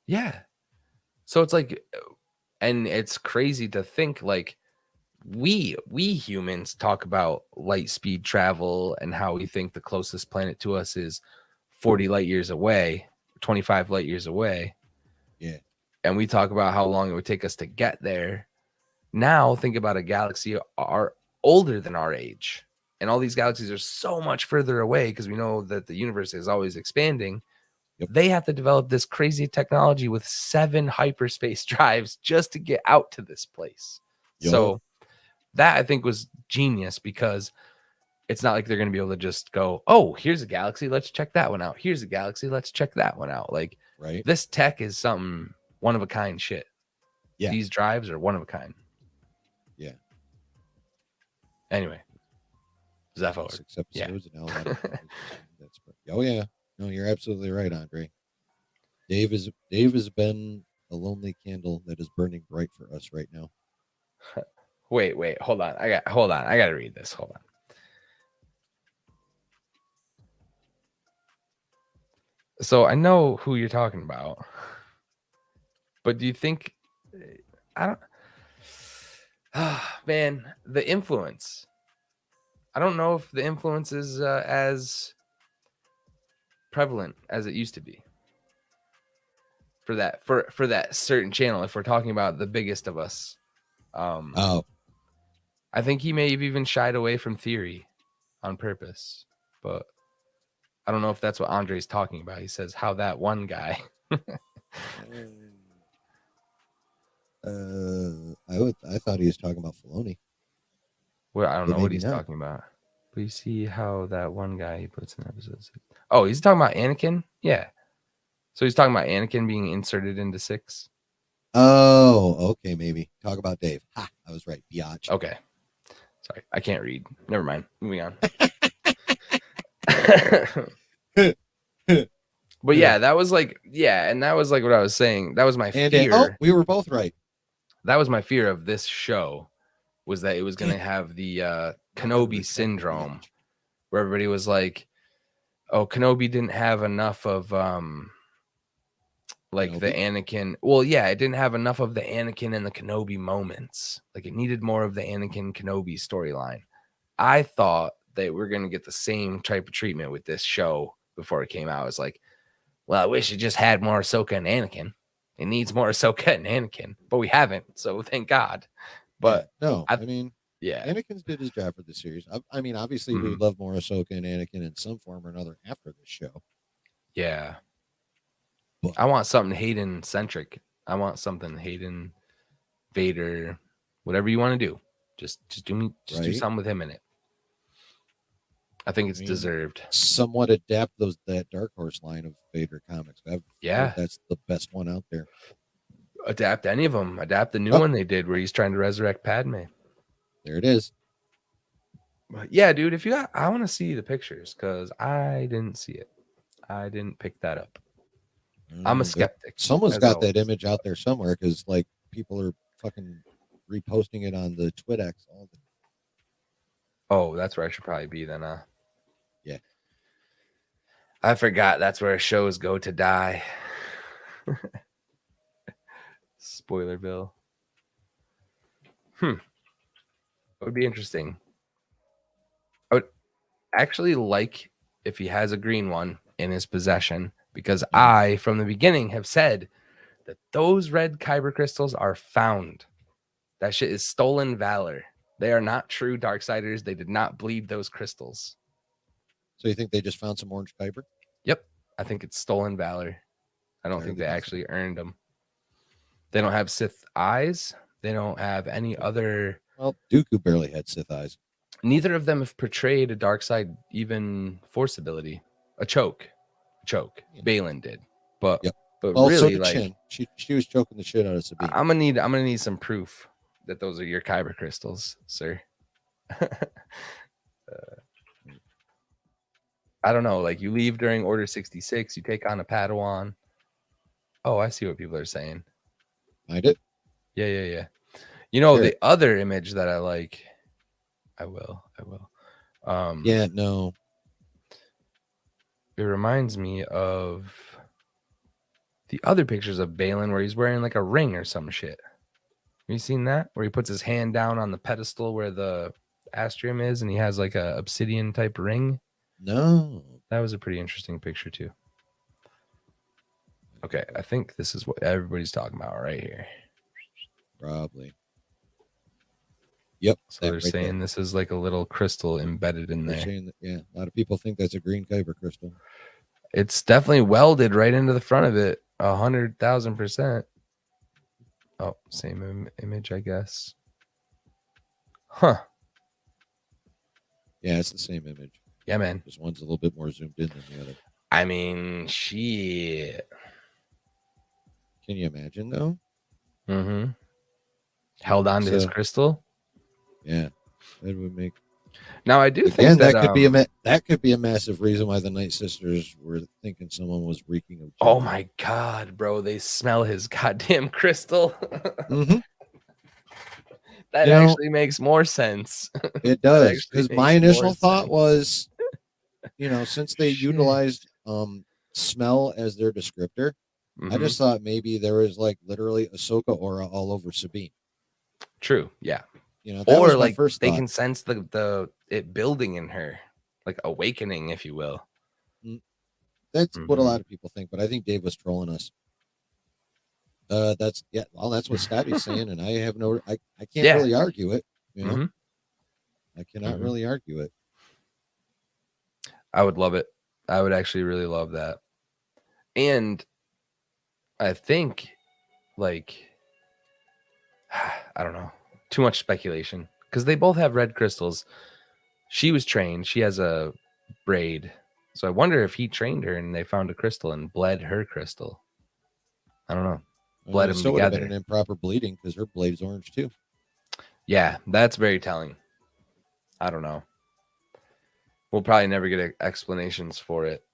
Yeah. So it's like, and it's crazy to think like we humans talk about light speed travel and how we think the closest planet to us is 40 light years away, 25 light years away. Yeah. And we talk about how long it would take us to get there. Now think about a galaxy are older than our age. And all these galaxies are so much further away because we know that the universe is always expanding. Yep. They have to develop this crazy technology with 7 hyperspace drives just to get out to this place. Yep. So that I think was genius because it's not like they're going to be able to just go, oh, here's a galaxy. Let's check that one out. Here's a galaxy. Let's check that one out. Like this tech is something one of a kind shit. Yeah. These drives are one of a kind. Yeah. Anyway. Zepho. 6 episodes and now that's oh yeah. No, you're absolutely right, Andre. Dave has been a lonely candle that is burning bright for us right now. Wait, hold on. I got to read this. Hold on. So I know who you're talking about. But do you think I don't man, the influence. I don't know if the influence is as prevalent as it used to be for that certain channel. If we're talking about the biggest of us, I think he may have even shied away from theory on purpose, but I don't know if that's what Andre's talking about. He says how that one guy. I thought he was talking about Filoni. Well, I don't know what he's talking about. But you see how that one guy he puts in episodes. Oh, he's talking about Anakin? Yeah. So he's talking about Anakin being inserted into 6? Oh, okay, maybe. Talk about Dave. Ha, I was right. Biatch. Okay. Sorry, I can't read. Never mind. Moving on. But yeah, that was like, and that was like what I was saying. That was my fear. We were both right. That was my fear of this show, was that it was going to have the Kenobi syndrome, where everybody was like, oh, Kenobi didn't have enough of like Kenobi? The Anakin. Well, yeah, it didn't have enough of the Anakin and the Kenobi moments. Like it needed more of the Anakin Kenobi storyline. I thought that we're going to get the same type of treatment with this show before it came out. It's like, well, I wish it just had more Ahsoka and Anakin. It needs more Ahsoka and Anakin, but we haven't, so thank God. But no, I mean, Anakin's did his job for the series. I mean, obviously, we would love more Ahsoka and Anakin in some form or another after this show. Yeah, but I want something Hayden centric. I want something Hayden, Vader, whatever you want to do. Just do something with him in it. I think it's deserved. Somewhat adapt that Dark Horse line of Vader comics. That's the best one out there. Adapt any of them. Adapt the new one they did where he's trying to resurrect Padme. There it is. But yeah, dude, if you got, I want to see the pictures because I didn't see it. I didn't pick that up. I'm a skeptic. Someone's got that image out there somewhere because like people are fucking reposting it on the TwitX all the. Oh, that's where I should probably be then. Yeah. I forgot that's where shows go to die. Spoiler Bill. It would be interesting. I would actually like if he has a green one in his possession, because I, from the beginning, have said that those red kyber crystals are found. That shit is stolen valor. They are not true Darksiders. They did not bleed those crystals. So you think they just found some orange kyber? Yep. I think it's stolen valor. I don't think they actually earned them. They don't have Sith eyes. They don't have any other. Well, Dooku barely had Sith eyes. Neither of them have portrayed a dark side, even force ability. A choke. Yeah. Baylan did. But well, really, so did like, Shin. She was choking the shit out of Sabine. I'm gonna need some proof that those are your kyber crystals, sir. I don't know. Like, you leave during Order 66, you take on a Padawan. Oh, I see what people are saying. Find it? Yeah. You know, the other image that I like, I will. Yeah, no. It reminds me of the other pictures of Baylan where he's wearing like a ring or some shit. Have you seen that? Where he puts his hand down on the pedestal where the astrium is and he has like a obsidian type ring? No. That was a pretty interesting picture too. Okay, I think this is what everybody's talking about right here. Probably. Yep. So they're saying this is like a little crystal embedded in there. Saying that, yeah, a lot of people think that's a green kyber crystal. It's definitely welded right into the front of it. 100,000%. Oh, same image, I guess. Huh. Yeah, it's the same image. Yeah, man. This one's a little bit more zoomed in than the other. I mean, shit. Can you imagine, though? Mm-hmm. Held on to his crystal? Yeah. That would make... Now, I do think that could be a massive reason why the Night Sisters were thinking someone was reeking of Jedi. Oh, my God, bro. They smell his goddamn crystal. Mm-hmm. That actually makes more sense. It does, because my initial thought was, since they utilized smell as their descriptor, I just thought maybe there was like literally Ahsoka aura all over Sabine. True, yeah. That was my first thought. They can sense it building in her, like awakening, if you will. That's what a lot of people think, but I think Dave was trolling us. That's what Scotty's saying, and I have I can't really argue it. I cannot really argue it. I would love it. I would actually really love that. And I think, like, I don't know, too much speculation, because they both have red crystals. She was trained. She has a braid. So I wonder if he trained her and they found a crystal and bled her crystal. I don't know. Bled them together. Would have been an improper bleeding because her blade's orange too. Yeah, that's very telling. I don't know. We'll probably never get explanations for it.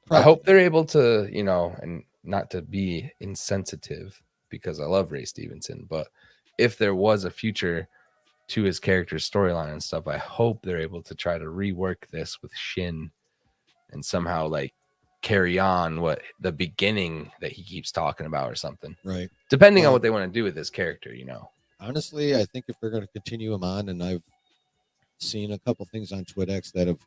Probably. I hope they're able to, and not to be insensitive, because I love Ray Stevenson, but if there was a future to his character's storyline and stuff, I hope they're able to try to rework this with Shin and somehow like carry on what the beginning that he keeps talking about or something. Right. Depending on what they want to do with this character, Honestly, I think if they're going to continue him on, and I've seen a couple things on TwitX that have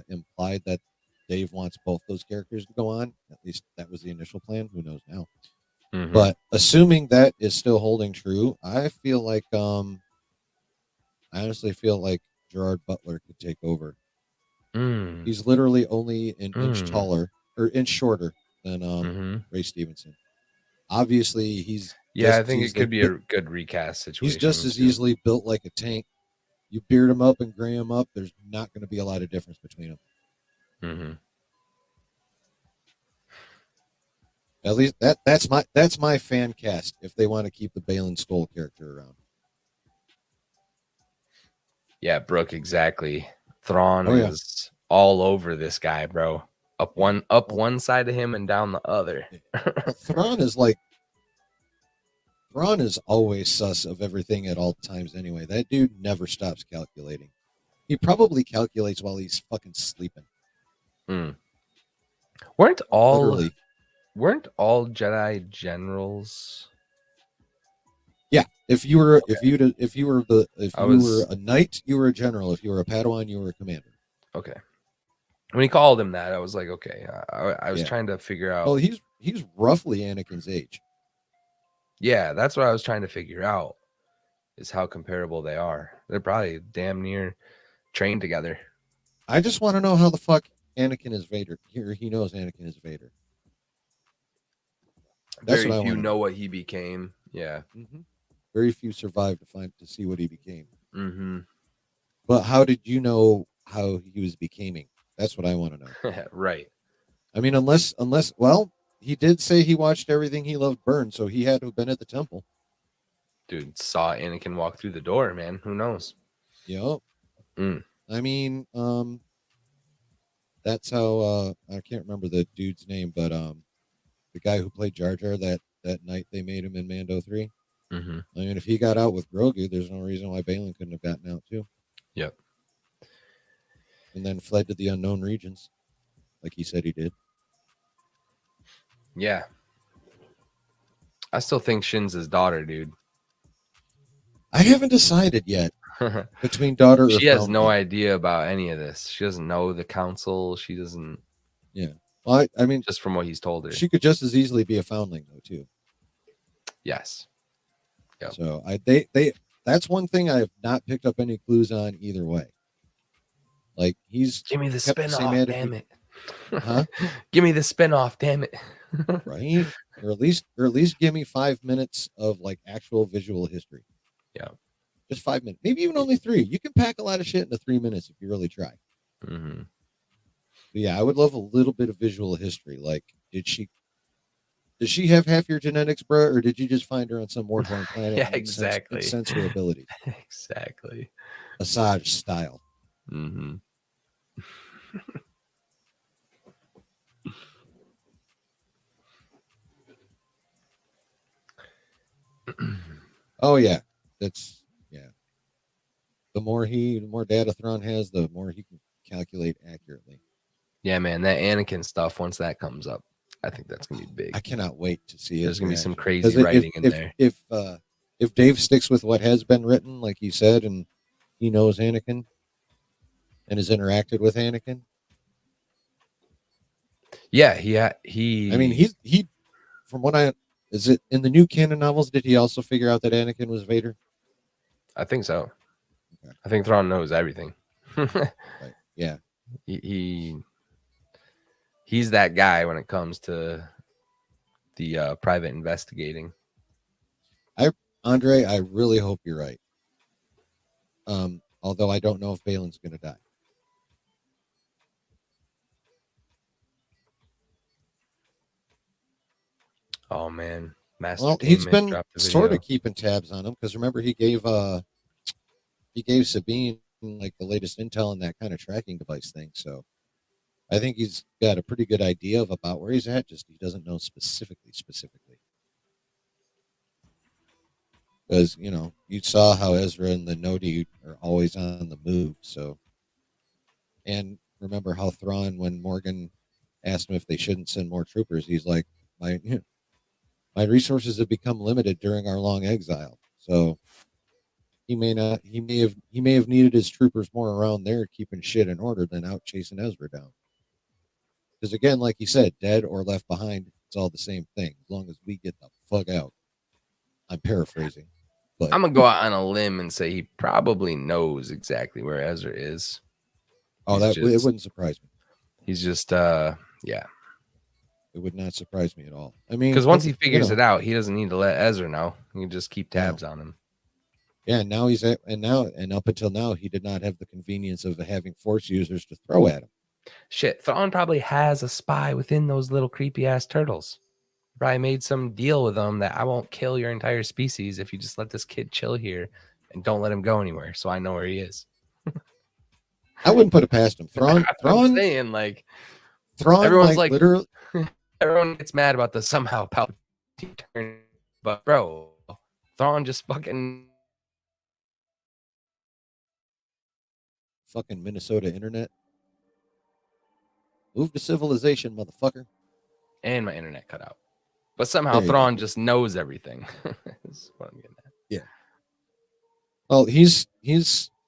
implied that Dave wants both those characters to go on. At least that was the initial plan. Who knows now? Mm-hmm. But assuming that is still holding true, I feel like I honestly feel like Gerard Butler could take over. He's literally only an inch taller or inch shorter than Ray Stevenson. Obviously, he's I think it could be a good recast situation. He's just as easily built like a tank. You beard him up and gray him up, there's not going to be a lot of difference between them. Mm-hmm. At least that's my fan cast. If they want to keep the Baylan Skoll character around. Yeah, Brooke, exactly. Thrawn is all over this guy, bro. Up one side of him and down the other. Thrawn is always sus of everything at all times anyway. That dude never stops calculating. He probably calculates while he's fucking sleeping. Weren't all Jedi generals Yeah, if you were Okay. if you were if I you were was a knight, you were a general. If you were a Padawan, you were a commander. okay. When he called him that, I was like, okay. I was Yeah. trying to figure Well, out. he's roughly Anakin's age. Yeah, that's what I was trying to figure out is how comparable they are. They're probably damn near trained together. I just want to know how the fuck Anakin is Vader. Here, he knows Anakin is Vader. That's Very what I few want to know know. what he became. Yeah. Very few survived to see what he became. Mm-hmm. But how did you know how he was becoming? That's what I want to know. Right. I mean, unless well, he did say he watched everything he loved burn, so he had to have been at the temple. Dude, saw Anakin walk through the door, man. Who knows? Yep. Mm. I mean, that's how I can't remember the dude's name, but the guy who played Jar Jar that night they made him in Mando 3. Mm-hmm. I mean, if he got out with Grogu, there's no reason why Balin couldn't have gotten out too, Yep. and then fled to the unknown regions, like he said he did. Yeah. I still think Shin's his daughter, dude. I haven't decided yet between daughter or She has no foundling. idea about any of this. She doesn't know the council. She doesn't, Yeah. Well, I mean, just from what he's told her. she could just as easily be a foundling though too. Yes. Yep. So they that's one thing I have not picked up any clues on either way. Like he's Give me the kept the same spinoff, damn attitude, it. huh? Give me the spinoff, damn it. Right? Or at least give me 5 minutes of like actual visual history. Yeah. Just 5 minutes, maybe even only three. You can pack a lot of shit into 3 minutes if you really try. Mm-hmm. But yeah, I would love a little bit of visual history. Like, does she have half your genetics, bro, or did you just find her on some war-torn planet Yeah, and exactly. sense her abilities, Exactly. Asajj style? Mm-hmm. Oh yeah, that's yeah. The more data Thrawn has, the more he can calculate accurately. Yeah, man, that Anakin stuff, once that comes up, I think that's gonna be I big. cannot wait to see There's his gonna be some reaction because crazy writing in there. if Dave sticks with what has been written, like he said, and he knows Anakin and has interacted with Anakin. Yeah, I mean, he he from what I is it in the new canon novels? Did he also figure out that Anakin was Vader? I think so. Okay, I think Thrawn knows everything. right. Yeah. he he's that guy when it comes to the private investigating. I Andre, I really hope you're right. Although I don't know if Balin's going to die. Oh man, Well, he's Mastertainment been dropped the sort of video. keeping tabs on him because remember he gave Sabine like the latest intel on that kind of tracking device thing. So I think he's got a pretty good idea of about where he's at. Just he doesn't know specifically. Because you saw how Ezra and the Nodi are always on the move. So and remember how Thrawn, when Morgan asked him if they shouldn't send more troopers, he's like, my resources have become limited during our long exile. So he may not he may have needed his troopers more around there keeping shit in order than out chasing Ezra down. Because again, like you said, dead or left behind, it's all the same thing. As long as we get the fuck out. I'm paraphrasing, but I'm gonna go out on a limb and say he probably knows exactly where Ezra is. oh, it wouldn't surprise me. He's just yeah. It would not surprise me at all. I mean, Because once he figures it out, he doesn't need to let Ezra know. He can just keep no, tabs on him. yeah. Now he's at, and up until now, he did not have the convenience of having Force users to throw at him. Shit, Thrawn probably has a spy within those little creepy ass turtles. Probably made some deal with them that I won't kill your entire species if you just let this kid chill here and don't let him go anywhere. So I know where he is. I wouldn't put it past him. Thrawn, I'm Thrawn, saying, like, Thrawn everyone's might like, literally. everyone gets mad about the somehow Palpatine turn, but bro, Thrawn just fucking Fucking Minnesota internet. Move to civilization, motherfucker. and my internet cut out. But somehow There you go. Thrawn just knows everything. That's what I'm getting at. Well, he's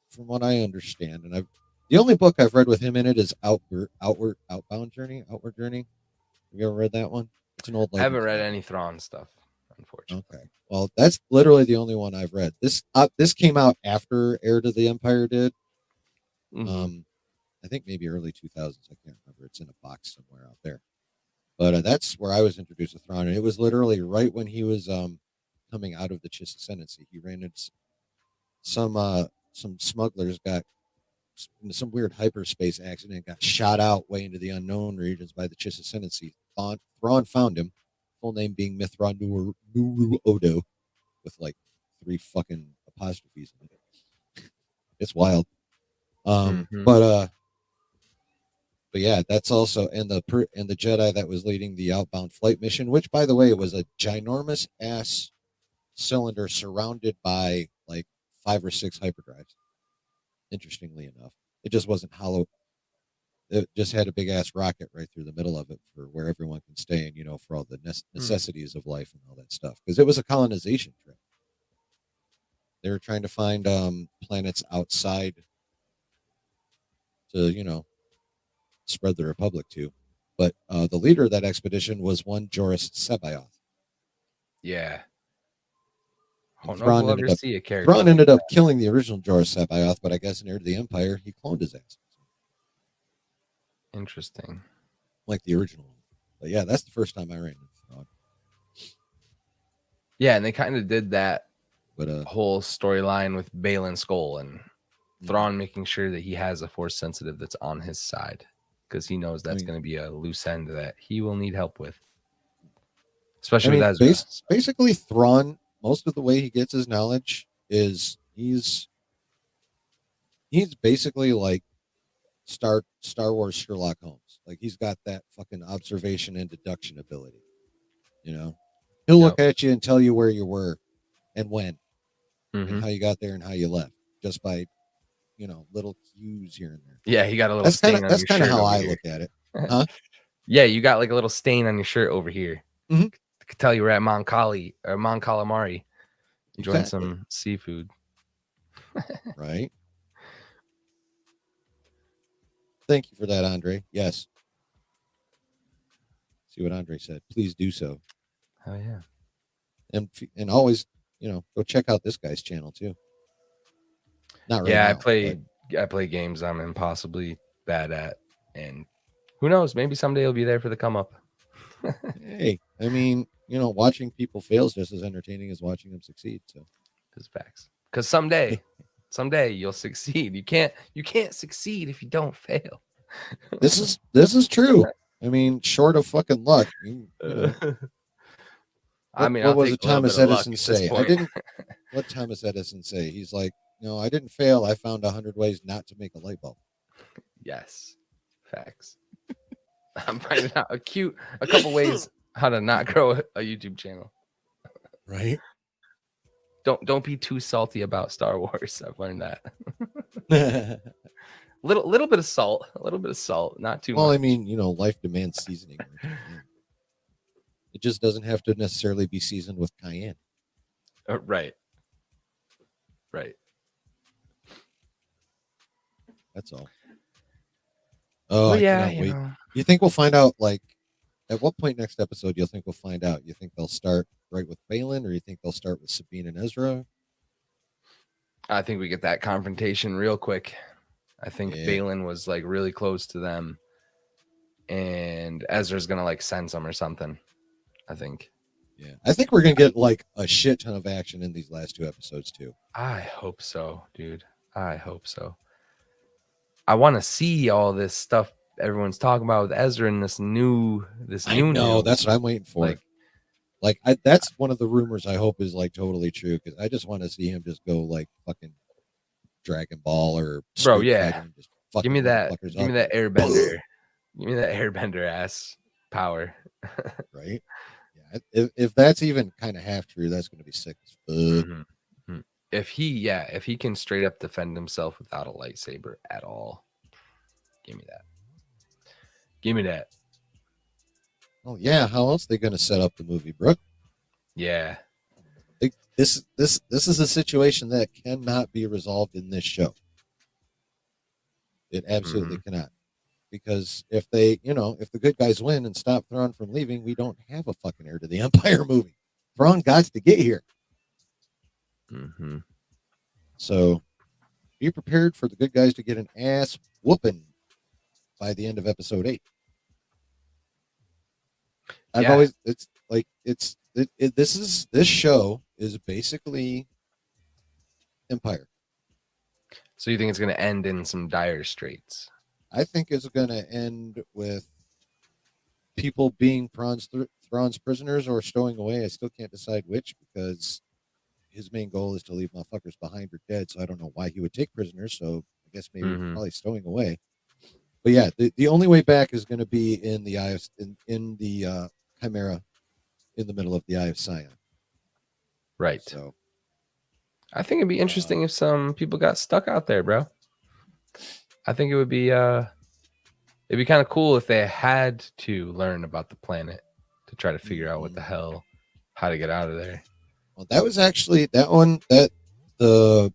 from what I understand, and I've the only book I've read with him in it is Outbound Journey, Outward Journey. Have you ever read that one? It's an old I haven't Legends read novel. any Thrawn stuff, unfortunately. Okay. Well, that's literally the only one I've read. This came out after Heir to the Empire did. Mm-hmm. Um, I think maybe early 2000s. I can't remember. It's in a box somewhere out there. But that's where I was introduced to Thrawn, and it was literally right when he was coming out of the Chiss Ascendancy. He ran into some smugglers got into some weird hyperspace accident and got shot out way into the unknown regions by the Chiss Ascendancy. Thrawn found him, full name being Mithra Nuru Odo, with like three fucking apostrophes in it. It's wild. Um, Mm-hmm. but uh, but yeah, that's also and the Jedi that was leading the outbound flight mission, which by the way was a ginormous ass cylinder surrounded by like five or six hyperdrives. Interestingly enough, it just wasn't hollow. It just had a big ass rocket right through the middle of it for where everyone can stay and for all the necessities of life and all that stuff. Because it was a colonization trip. They were trying to find planets outside to spread the republic to. But the leader of that expedition was one Joris Sabayoth. Yeah. I And don't know if we'll ever see a character Thrawn like ended up that. killing the original Joris Sabayoth, but I guess in Heir to the Empire he cloned his ass Interesting. like the original one. But yeah, that's the first time I ran into Thrawn. Yeah, and they kind of did that But whole storyline with Baylan Skoll and mhm. Thrawn making sure that he has a force sensitive that's on his side because he knows I that's mean, going to be a loose end that he will need help with, I especially with mean, Ezra. basically Thrawn. Most of the way he gets his knowledge is he's basically like Star Wars Sherlock Holmes. Like he's got that fucking observation and deduction ability. You know, he'll Yep. look at you and tell you where you were and when and Mm-hmm. how you got there and how you left just by little cues here and there. Yeah, you got a little stain on That's your kind of shirt how over I here. look at it, huh? Yeah, you got like a little stain on your shirt over here. Mm-hmm. I could tell you were at Mount Kali or Mount Calamari enjoying Exactly. some seafood. Right. Thank you for that, Andre. Yes. See what Andre said. Please do so, Oh yeah. and always go check out this guy's channel too. Not right Yeah, now, but I play games I'm impossibly bad at, and who knows? Maybe someday you'll be there for the come up. hey, I mean, watching people fail is just as entertaining as watching them succeed. So, Just facts. Because someday you'll succeed. You can't succeed if you don't fail. this is true. I mean, short of fucking luck, I mean, what I'll was take it a little Thomas bit of luck Edison at this say? I point. didn't. What Thomas Edison say? He's like, no, I didn't fail. I found 100 ways not to make a light bulb. Yes, facts. I'm finding out a couple ways how to not grow a YouTube channel. Right. Don't be too salty about Star Wars. I've learned that. little bit of salt, not too Well, much. I mean, life demands seasoning. It just doesn't have to necessarily be seasoned with cayenne. Right. That's all. Oh, But I yeah, cannot wait. You think we'll find out, like, at what point next episode you'll think we'll find out? You think they'll start right with Balin, or you think they'll start with Sabine and Ezra? I think we get that confrontation real quick. I think Yeah. Balin was like really close to them, and Ezra's gonna like sense them or something. I think. Yeah. I think we're gonna get like a shit ton of action in these last two episodes too. I hope so, dude. I hope so. I want to see all this stuff everyone's talking about with Ezra and this new. I know. That's what I'm waiting for. That's one of the rumors I hope is like totally true, because I just want to see him just go like fucking Dragon Ball or Bro, Street yeah. Fighter and just fucking Give me that. motherfuckers Give up. me that airbender. Give me that airbender ass power. Right? Yeah. If that's even kind of half true, that's going to be sick as fuck. Mm-hmm. If he can straight up defend himself without a lightsaber at all, give me that. Give me that. Oh yeah, how else are they going to set up the movie, Brooke? Yeah. This is a situation that cannot be resolved in this show. It absolutely cannot. Because if they, if the good guys win and stop Thrawn from leaving, we don't have a fucking heir to the Empire movie. Thrawn got to get here. Mm-hmm. So be prepared for the good guys to get an ass whooping by the end of episode 8. I've always, it's like, this show is basically Empire. So you think it's going to end in some dire straits? I think it's going to end with people being Thrawn's prisoners or stowing away. I still can't decide which, because his main goal is to leave motherfuckers behind or dead. So I don't know why he would take prisoners. So I guess maybe probably stowing away. But yeah, the only way back is going to be in the eye of, in the Chimera, in the middle of the Eye of Sion. Right. So I think it'd be interesting if some people got stuck out there, bro. I think it'd be kind of cool if they had to learn about the planet to try to figure out what the hell, how to get out of there. Well, that was actually that one, that the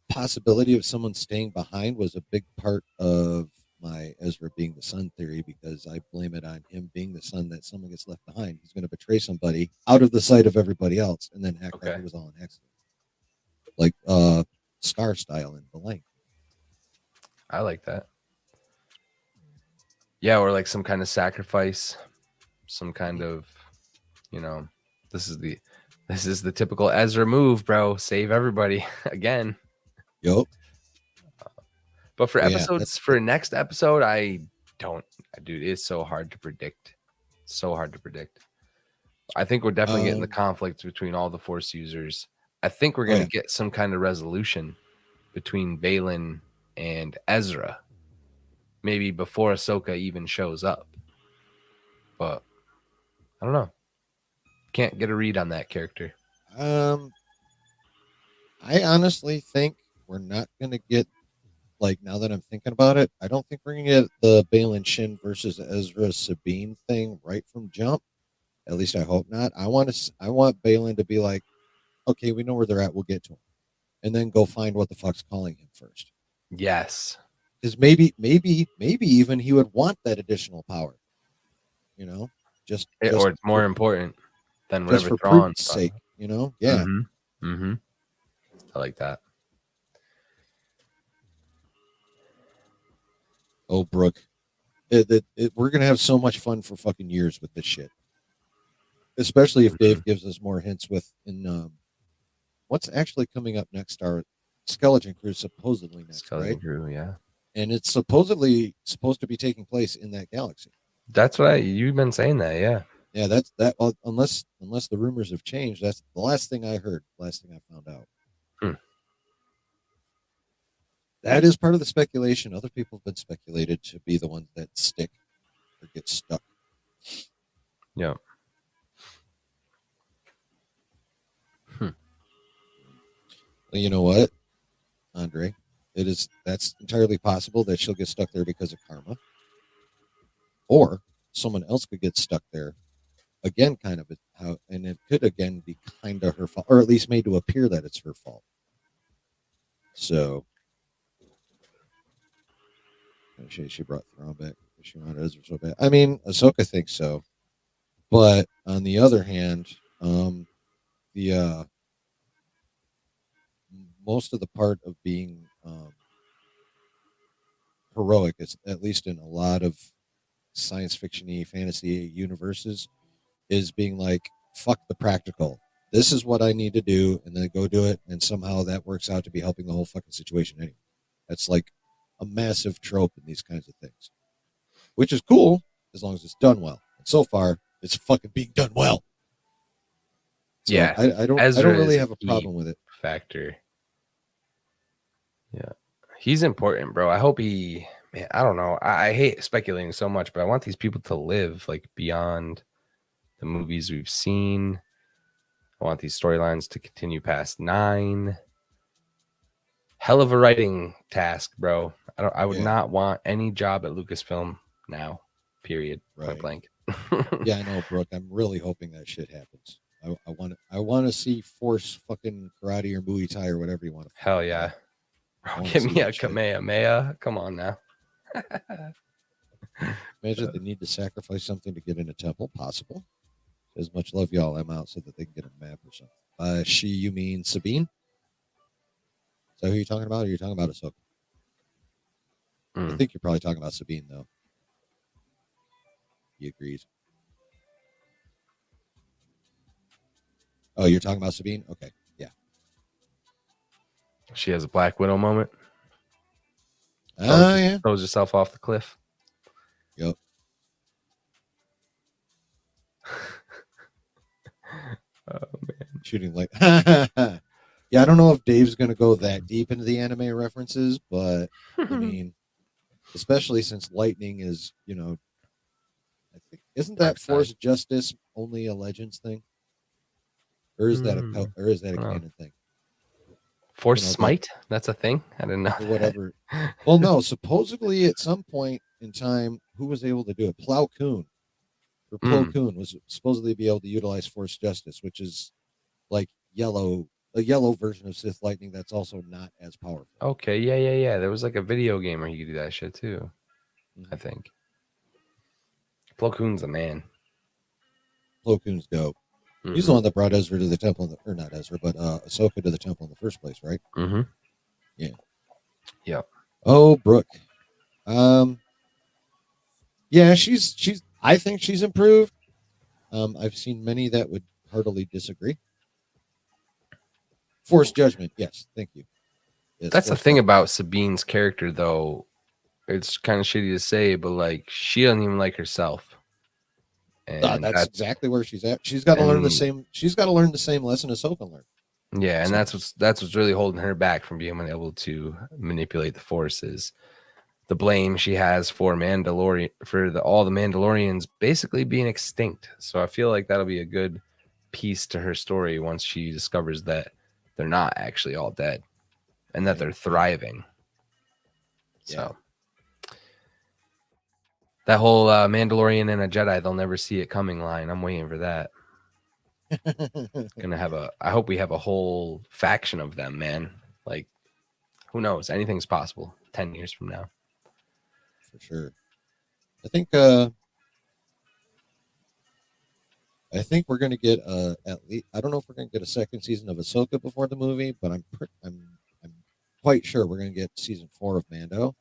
possibility of someone staying behind was a big part of my Ezra being the son theory, because I blame it on him being the son that someone gets left behind. He's going to betray somebody out of the sight of everybody else and then act like it was all an accident. Like Scar style in Blank. I like that. Yeah, or like some kind of sacrifice, some kind of, this is the typical Ezra move, bro. Save everybody again. Yup. But for episodes, for next episode, dude, it's so hard to predict. So hard to predict. I think we're definitely getting the conflict between all the Force users. I think we're going to get some kind of resolution between Baylan and Ezra. Maybe before Ahsoka even shows up. But I don't know. Can't get a read on that character. I honestly think we're not going to get, like, now that I'm thinking about it, I don't think we're going to get the Baylan Shin versus Ezra Sabine thing right from jump. At least I hope not. I want Baylan to be like, okay, we know where they're at. We'll get to them. And then go find what the fuck's calling him first. Yes. Because maybe even he would want that additional power. Just or more important than whatever just for Thrawn's sake. Yeah. Mm-hmm. I like that. Oh, Brooke, we're gonna have so much fun for fucking years with this shit. Especially if Dave gives us more hints what's actually coming up next. Our Skeleton Crew supposedly next, Skeleton right? Crew, yeah. And it's supposedly supposed to be taking place in that galaxy. That's what you've been saying that, yeah. Yeah, that's that. Unless the rumors have changed, that's the last thing I heard. Last thing I found out. That is part of the speculation. Other people have been speculated to be the ones that stick or get stuck. Yeah. Well, you know what, Andre? That's entirely possible that she'll get stuck there because of karma. Or someone else could get stuck there. Again, and it could again be kind of her fault, or at least made to appear that it's her fault. So she brought Thrawn back. She wanted Ezra so bad. I mean, Ahsoka thinks so, but on the other hand, the most of the part of being heroic is, at least in a lot of science fiction-y fantasy universes, is being like, fuck the practical. This is what I need to do, and then go do it, and somehow that works out to be helping the whole fucking situation anyway. That's like a massive trope in these kinds of things, which is cool as long as it's done well. And so far, it's fucking being done well. So yeah, I don't really have a problem with it. Factor. Yeah, he's important, bro. I hope man, I don't know. I hate speculating so much, but I want these people to live like beyond the movies we've seen. I want these storylines to continue past 9. Hell of a writing task, bro. I would not want any job at Lucasfilm now. Period. Right. Point blank. Yeah, I know, Brooke. I'm really hoping that shit happens. I want to see Force fucking karate or Muay Thai or whatever you want to Hell call yeah. it. I Bro, want to give see me a that shit. Kamehameha. Come on now. Imagine if they need to sacrifice something to get in a temple. Possible. As much love, y'all. I'm out so that they can get a map or something. She, you mean Sabine? Is that who you're talking about? Or you're talking about Ahsoka? I think you're probably talking about Sabine, though. He agrees. Oh, you're talking about Sabine? Okay. Yeah. She has a Black Widow moment. Yeah. Throws herself off the cliff. Yep. Oh, man. Shooting like. Yeah, I don't know if Dave's going to go that deep into the anime references, but I mean, especially since lightning is, I think isn't that Force Justice only a Legends thing, or is that a canon thing? Force Smite? That's a thing? I didn't know. Or whatever. Well, no, supposedly at some point in time, who was able to do it? Plo Koon. Or Plo Koon was supposedly be able to utilize Force Justice, which is like a yellow version of Sith Lightning that's also not as powerful. Okay, yeah. There was like a video game where you could do that shit too. I think. Plo Koon's a man. Plo Koon's dope. He's the one that brought Ezra to the temple, or not Ezra, but Ahsoka to the temple in the first place, right? Mm-hmm. Yeah. Yep. Oh, Brooke. Yeah, she's. I think she's improved. I've seen many that would heartily disagree. Force judgment, yes, thank you. Yes, that's the thing about Sabine's character, though. It's kind of shitty to say, but like she doesn't even like herself. And that's exactly where she's at. She's got to learn the same. She's got to learn the same lesson Ahsoka learned. Yeah, and that's what's really holding her back from being able to manipulate the forces. The blame she has for all the Mandalorians basically being extinct. So I feel like that'll be a good piece to her story once she discovers that they're not actually all dead and that they're thriving. Yeah. So that whole Mandalorian and a Jedi, they'll never see it coming line. I'm waiting for that. I hope we have a whole faction of them, man. Like, who knows? Anything's possible 10 years from now. For sure. I think we're going to get at least. I don't know if we're going to get a second season of Ahsoka before the movie, but I'm quite sure we're going to get season 4 of Mando,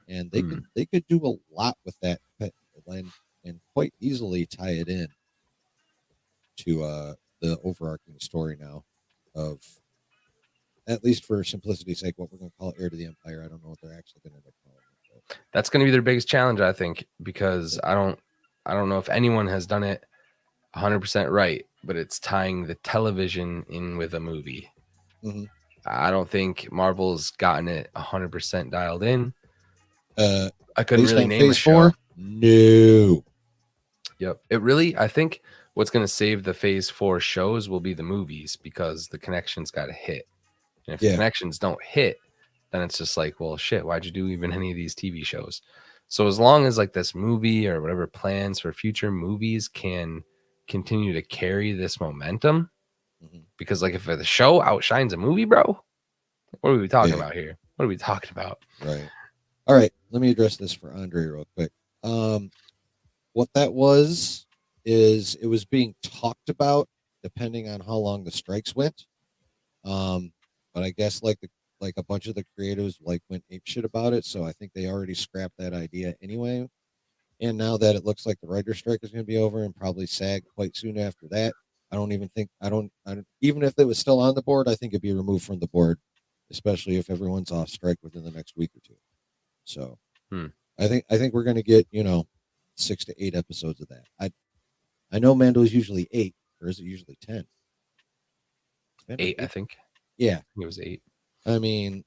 and they could do a lot with that and quite easily tie it in to the overarching story now of, at least for simplicity's sake, what we're going to call Heir to the Empire. I don't know what they're actually going to end up calling it. That's going to be their biggest challenge, I think, because I don't know if anyone has done it 100% right, but it's tying the television in with a movie. Mm-hmm. I don't think Marvel's gotten it 100% dialed in. I couldn't really name a show. 4? No. Yep. I think what's going to save the Phase 4 shows will be the movies, because the connections got to hit. And if the connections don't hit, then it's just like, well, shit, why'd you do even any of these TV shows? So as long as like this movie or whatever plans for future movies can continue to carry this momentum, because like if the show outshines a movie, bro, what are we talking about here? What are we talking about? Right. All right. Let me address this for Andre real quick. What that was is it was being talked about depending on how long the strikes went. But I guess like a bunch of the creatives went apeshit about it, so I think they already scrapped that idea anyway. And now that it looks like the writer's strike is going to be over and probably SAG quite soon after that, I don't even even if it was still on the board, I think it'd be removed from the board, especially if everyone's off strike within the next week or two. So I think we're going to get 6 to 8 episodes of that. I know Mando is usually 8, or is it usually 10? 8, I think. Yeah, it was 8. I mean,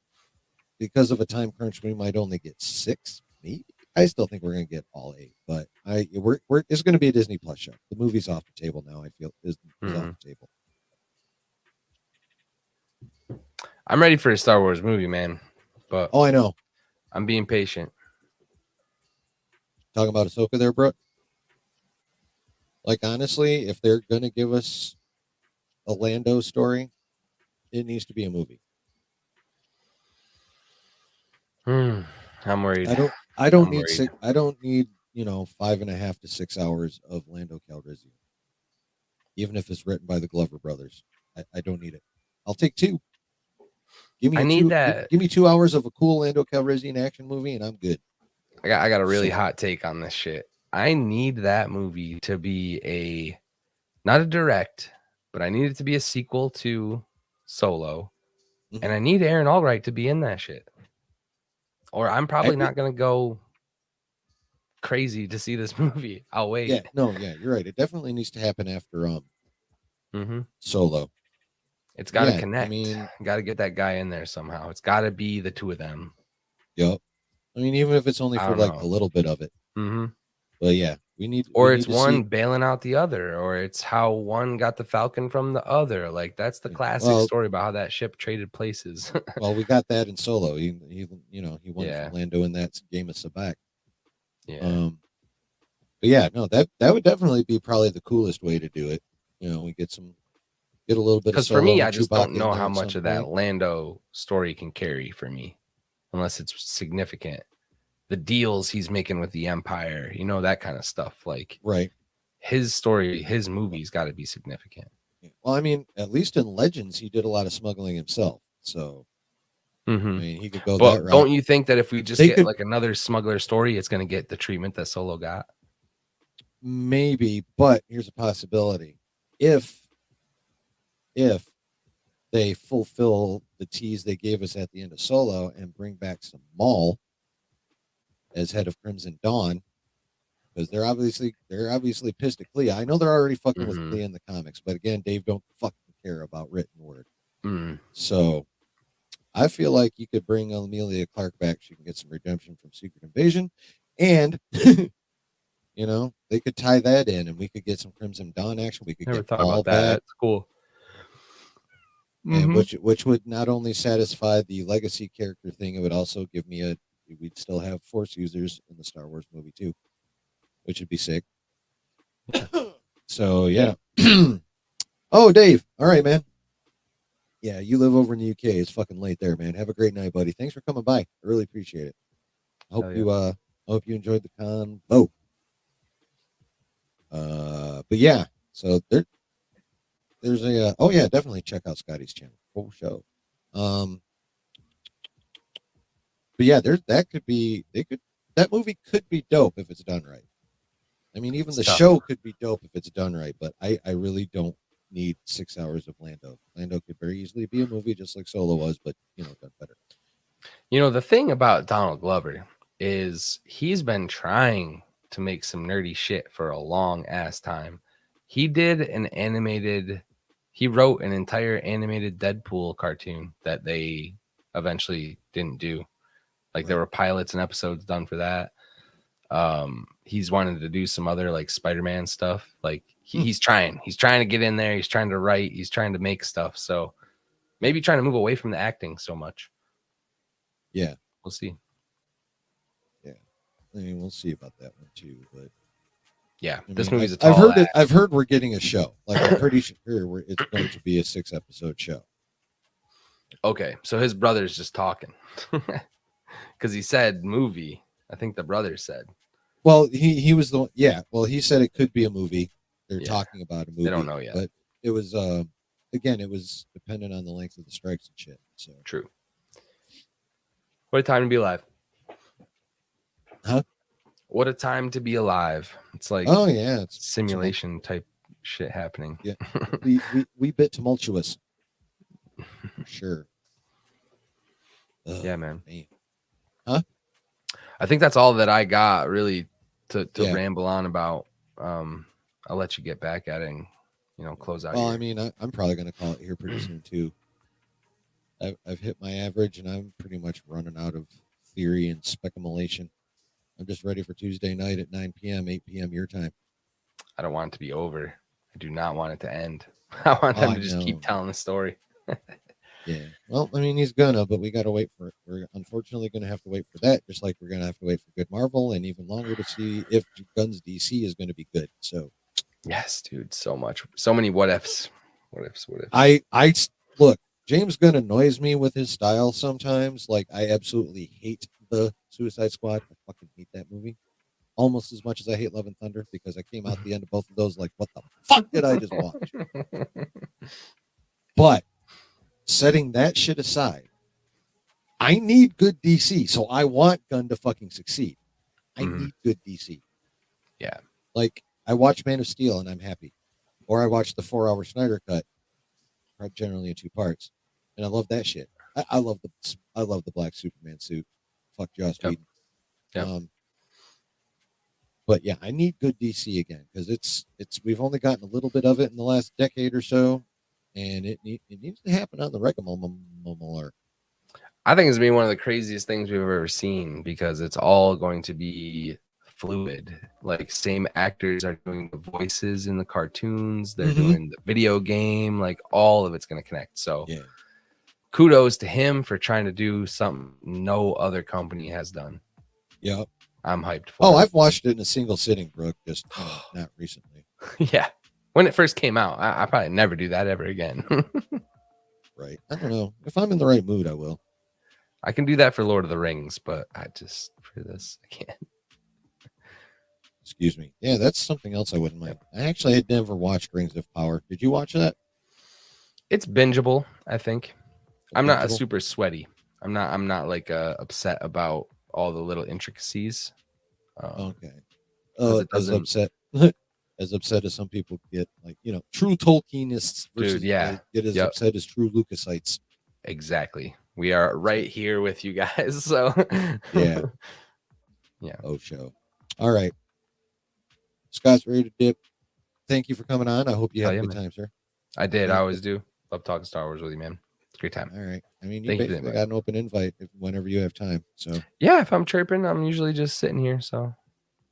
because of a time crunch, we might only get 6, maybe. I still think we're going to get all 8, but it's going to be a Disney Plus show. The movie's off the table now. I feel is off the table. I'm ready for a Star Wars movie, man. But I know. I'm being patient. Talking about Ahsoka there, Brooke. Like honestly, if they're going to give us a Lando story, it needs to be a movie. I'm worried. I don't I'm need worried. I don't need 5.5 to 6 hours of Lando Calrissian, even if it's written by the Glover brothers. I don't need it. I'll take two. Give me I a need two. that. Give me 2 hours of a cool Lando Calrissian action movie, and I'm good. I got a really So hot take on this shit. I need that movie to be a not a direct, but I need it to be a sequel to Solo, and I need Aaron Allwright to be in that shit. Or I'm probably not gonna go crazy to see this movie. I'll wait. yeah, no, yeah, you're right. It definitely needs to happen after Solo. It's got to Yeah, I connect. mean, Got to get that guy in there somehow. It's got to be the two of them. yep. I mean, even if it's only I for don't like know. a little bit of it. But yeah, we Or need it's to one see. bailing out the other, or it's how one got the Falcon from the other. Like that's the Yeah. classic Well, story about how that ship traded places. well, we got that in Solo. He won Yeah. from Lando in that game of Sabak. Yeah. But yeah, no, that would definitely be probably the coolest way to do it. We get a little bit of Because for Solo me, and I just don't Chewbacca in know there how at much some of that point. Lando story can carry for me, unless it's significant. The deals he's making with the Empire, that kind of stuff. Like Right. his story, his movie's got to be significant. Yeah. Well, I mean, at least in Legends, he did a lot of smuggling himself. So I mean, he could go that But route. don't you think that if we just They get could like another smuggler story, it's going to get the treatment that Solo got? maybe, but here's a possibility: if if they fulfill the tease they gave us at the end of Solo and bring back some Maul as head of Crimson Dawn, because they're obviously pissed at Clea. I know they're already fucking with Clea in the comics, but again, Dave don't fucking care about written word. So I feel like you could bring Amelia Clark back. She can get some redemption from Secret Invasion, and they could tie that in, and we could get some Crimson Dawn action. We could Never get thought Maul about that. back, That's cool. and which would not only satisfy the legacy character thing, it would also give me we'd still have Force users in the Star Wars movie too, which would be sick. So yeah. Oh, Dave. All right, man. Yeah, you live over in the UK. It's fucking late there, man. Have a great night, buddy. Thanks for coming by. I really appreciate it. I hope you enjoyed the convo. But yeah, so there's a oh yeah, definitely check out Scotty's channel. Full show. But yeah, that movie could be dope if it's done right. I mean, even the show could be dope if it's done right, but I really don't need 6 hours of Lando. Lando could very easily be a movie just like Solo was, but done better. The thing about Donald Glover is he's been trying to make some nerdy shit for a long ass time. He wrote an entire animated Deadpool cartoon that they eventually didn't do. Like there were pilots and episodes done for that. He's wanted to do some other like Spider-Man stuff. Like he's trying to get in there. He's trying to write. He's trying to make stuff. So maybe trying to move away from the acting so much. Yeah, we'll see. Yeah, I mean, we'll see about that one too. But yeah, this movie's a tall act. I've heard we're getting a show. Like I'm pretty sure it's going to be a 6-episode show. Okay, so his brother's just talking because he said movie. I think the brother said. Well, he was the yeah. Well, he said it could be a movie. They're talking about a movie. They don't know yet, but it was again, it was dependent on the length of the strikes and shit. So true. What a time to be alive. Huh? What a time to be alive. It's like it's simulation type shit happening. Yeah, we bit tumultuous. For sure. Yeah, man. Huh? I think that's all that I got really to ramble on about. I'll let you get back at it and close out. Well, I mean, I'm probably going to call it here pretty soon too. I've hit my average, and I'm pretty much running out of theory and speculation. I'm just ready for Tuesday night at 9 p.m., 8 p.m. your time. I don't want it to be over. I do not want it to end. I want them to just keep telling the story. Yeah. Well, I mean, he's gonna, but we got to wait for it. We're unfortunately going to have to wait for that, just like we're going to have to wait for good Marvel and even longer to see if Guns DC is going to be good. So, yes, dude, so much. So many what ifs. I look, James Gunn annoys me with his style sometimes. Like, I absolutely hate the Suicide Squad. I fucking hate that movie almost as much as I hate Love and Thunder, because I came out the end of both of those like, what the fuck did I just watch? But setting that shit aside, I need good DC, so I want Gunn to fucking succeed. I need good DC. Yeah. Like, I watch Man of Steel and I'm happy, or I watch the 4-hour Snyder cut, generally in 2 parts, and I love that shit. I love the black Superman suit. Fuck Joss Yep. Whedon. Yep. But yeah, I need good DC again, because it's we've only gotten a little bit of it in the last decade or so, and it needs to happen on the regular. I think it's been one of the craziest things we've ever seen, because it's all going to be fluid. Like, same actors are doing the voices in the cartoons, they're doing the video game, like all of it's going to connect. So yeah, kudos to him for trying to do something no other company has done. Yeah. I'm hyped for it. I've watched it in a single sitting, Brooke, just not recently. Yeah. When it first came out, I probably never do that ever again. Right. I don't know. If I'm in the right mood, I will. I can do that for Lord of the Rings, but for this, I can't. Excuse me. Yeah, that's something else I wouldn't mind. I actually had never watched Rings of Power. Did you watch that? It's bingeable, I think. I'm not Bingeable? super sweaty. I'm not like upset about all the little intricacies. Okay. It As doesn't, upset as upset as some people get, like, true Tolkienists versus yeah. get as Yep. upset as true Lucasites. Exactly. We are right here with you guys. So Yeah. Yeah. Oh, show. All right. Scott's ready to dip. Thank you for coming on. I hope you had a good time, sir. I did. I always do. Love talking Star Wars with you, man. It's a great time. All right. I mean, you basically got an open invite whenever you have time. So yeah, if I'm chirping, I'm usually just sitting here. So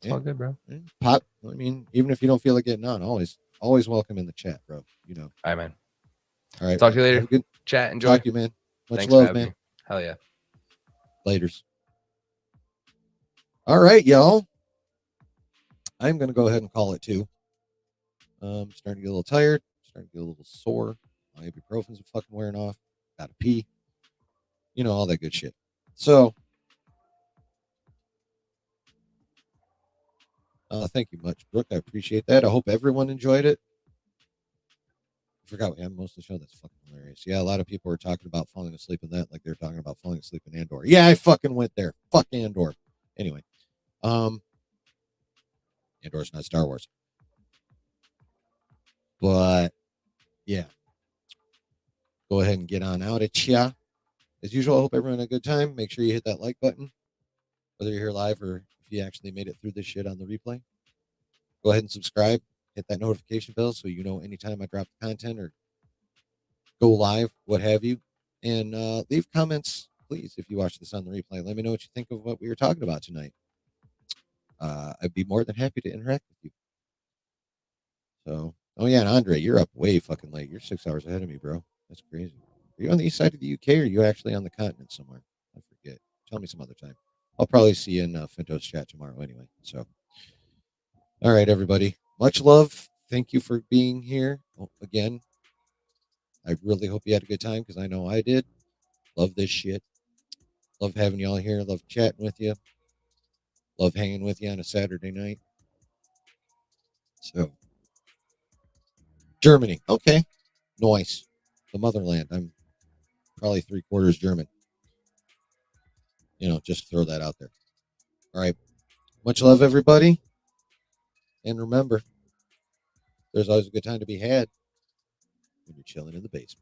it's all good, bro. Pop. I mean, even if you don't feel like getting on, always welcome in the chat, bro. All right, man. All right. Talk to you later. Have a good chat. Enjoy. Talk to you, man. Much Thanks love, man. Me. Hell yeah. Laters. All right, y'all. I'm going to go ahead and call it 2. Starting to get a little tired. Starting to get a little sore. My ibuprofen's fucking wearing off. Gotta pee. All that good shit. So, thank you much, Brooke. I appreciate that. I hope everyone enjoyed it. I forgot we have most of the show. That's fucking hilarious. Yeah, a lot of people are talking about falling asleep in that, like they're talking about falling asleep in Andor. Yeah, I fucking went there. Fuck Andor. Anyway, Andor's not Star Wars. But yeah, go ahead and get on out at ya. As usual, I hope everyone had a good time. Make sure you hit that like button, whether you're here live or if you actually made it through this shit on the replay. Go ahead and subscribe. Hit that notification bell so you know anytime I drop content or go live, what have you. And leave comments, please, if you watch this on the replay. Let me know what you think of what we were talking about tonight. I'd be more than happy to interact with you. So, oh yeah, and Andre, you're up way fucking late. You're 6 hours ahead of me, bro. That's crazy. Are you on the east side of the UK, or are you actually on the continent somewhere? I forget. Tell me some other time. I'll probably see you in Finto's chat tomorrow anyway. So, all right, everybody. Much love. Thank you for being here. Again, I really hope you had a good time, because I know I did. Love this shit. Love having y'all here. Love chatting with you. Love hanging with you on a Saturday night. So, Germany. Okay. Nice. The motherland. I'm probably 3/4 German. Just throw that out there. All right. Much love, everybody. And remember, there's always a good time to be had when you're chilling in the basement.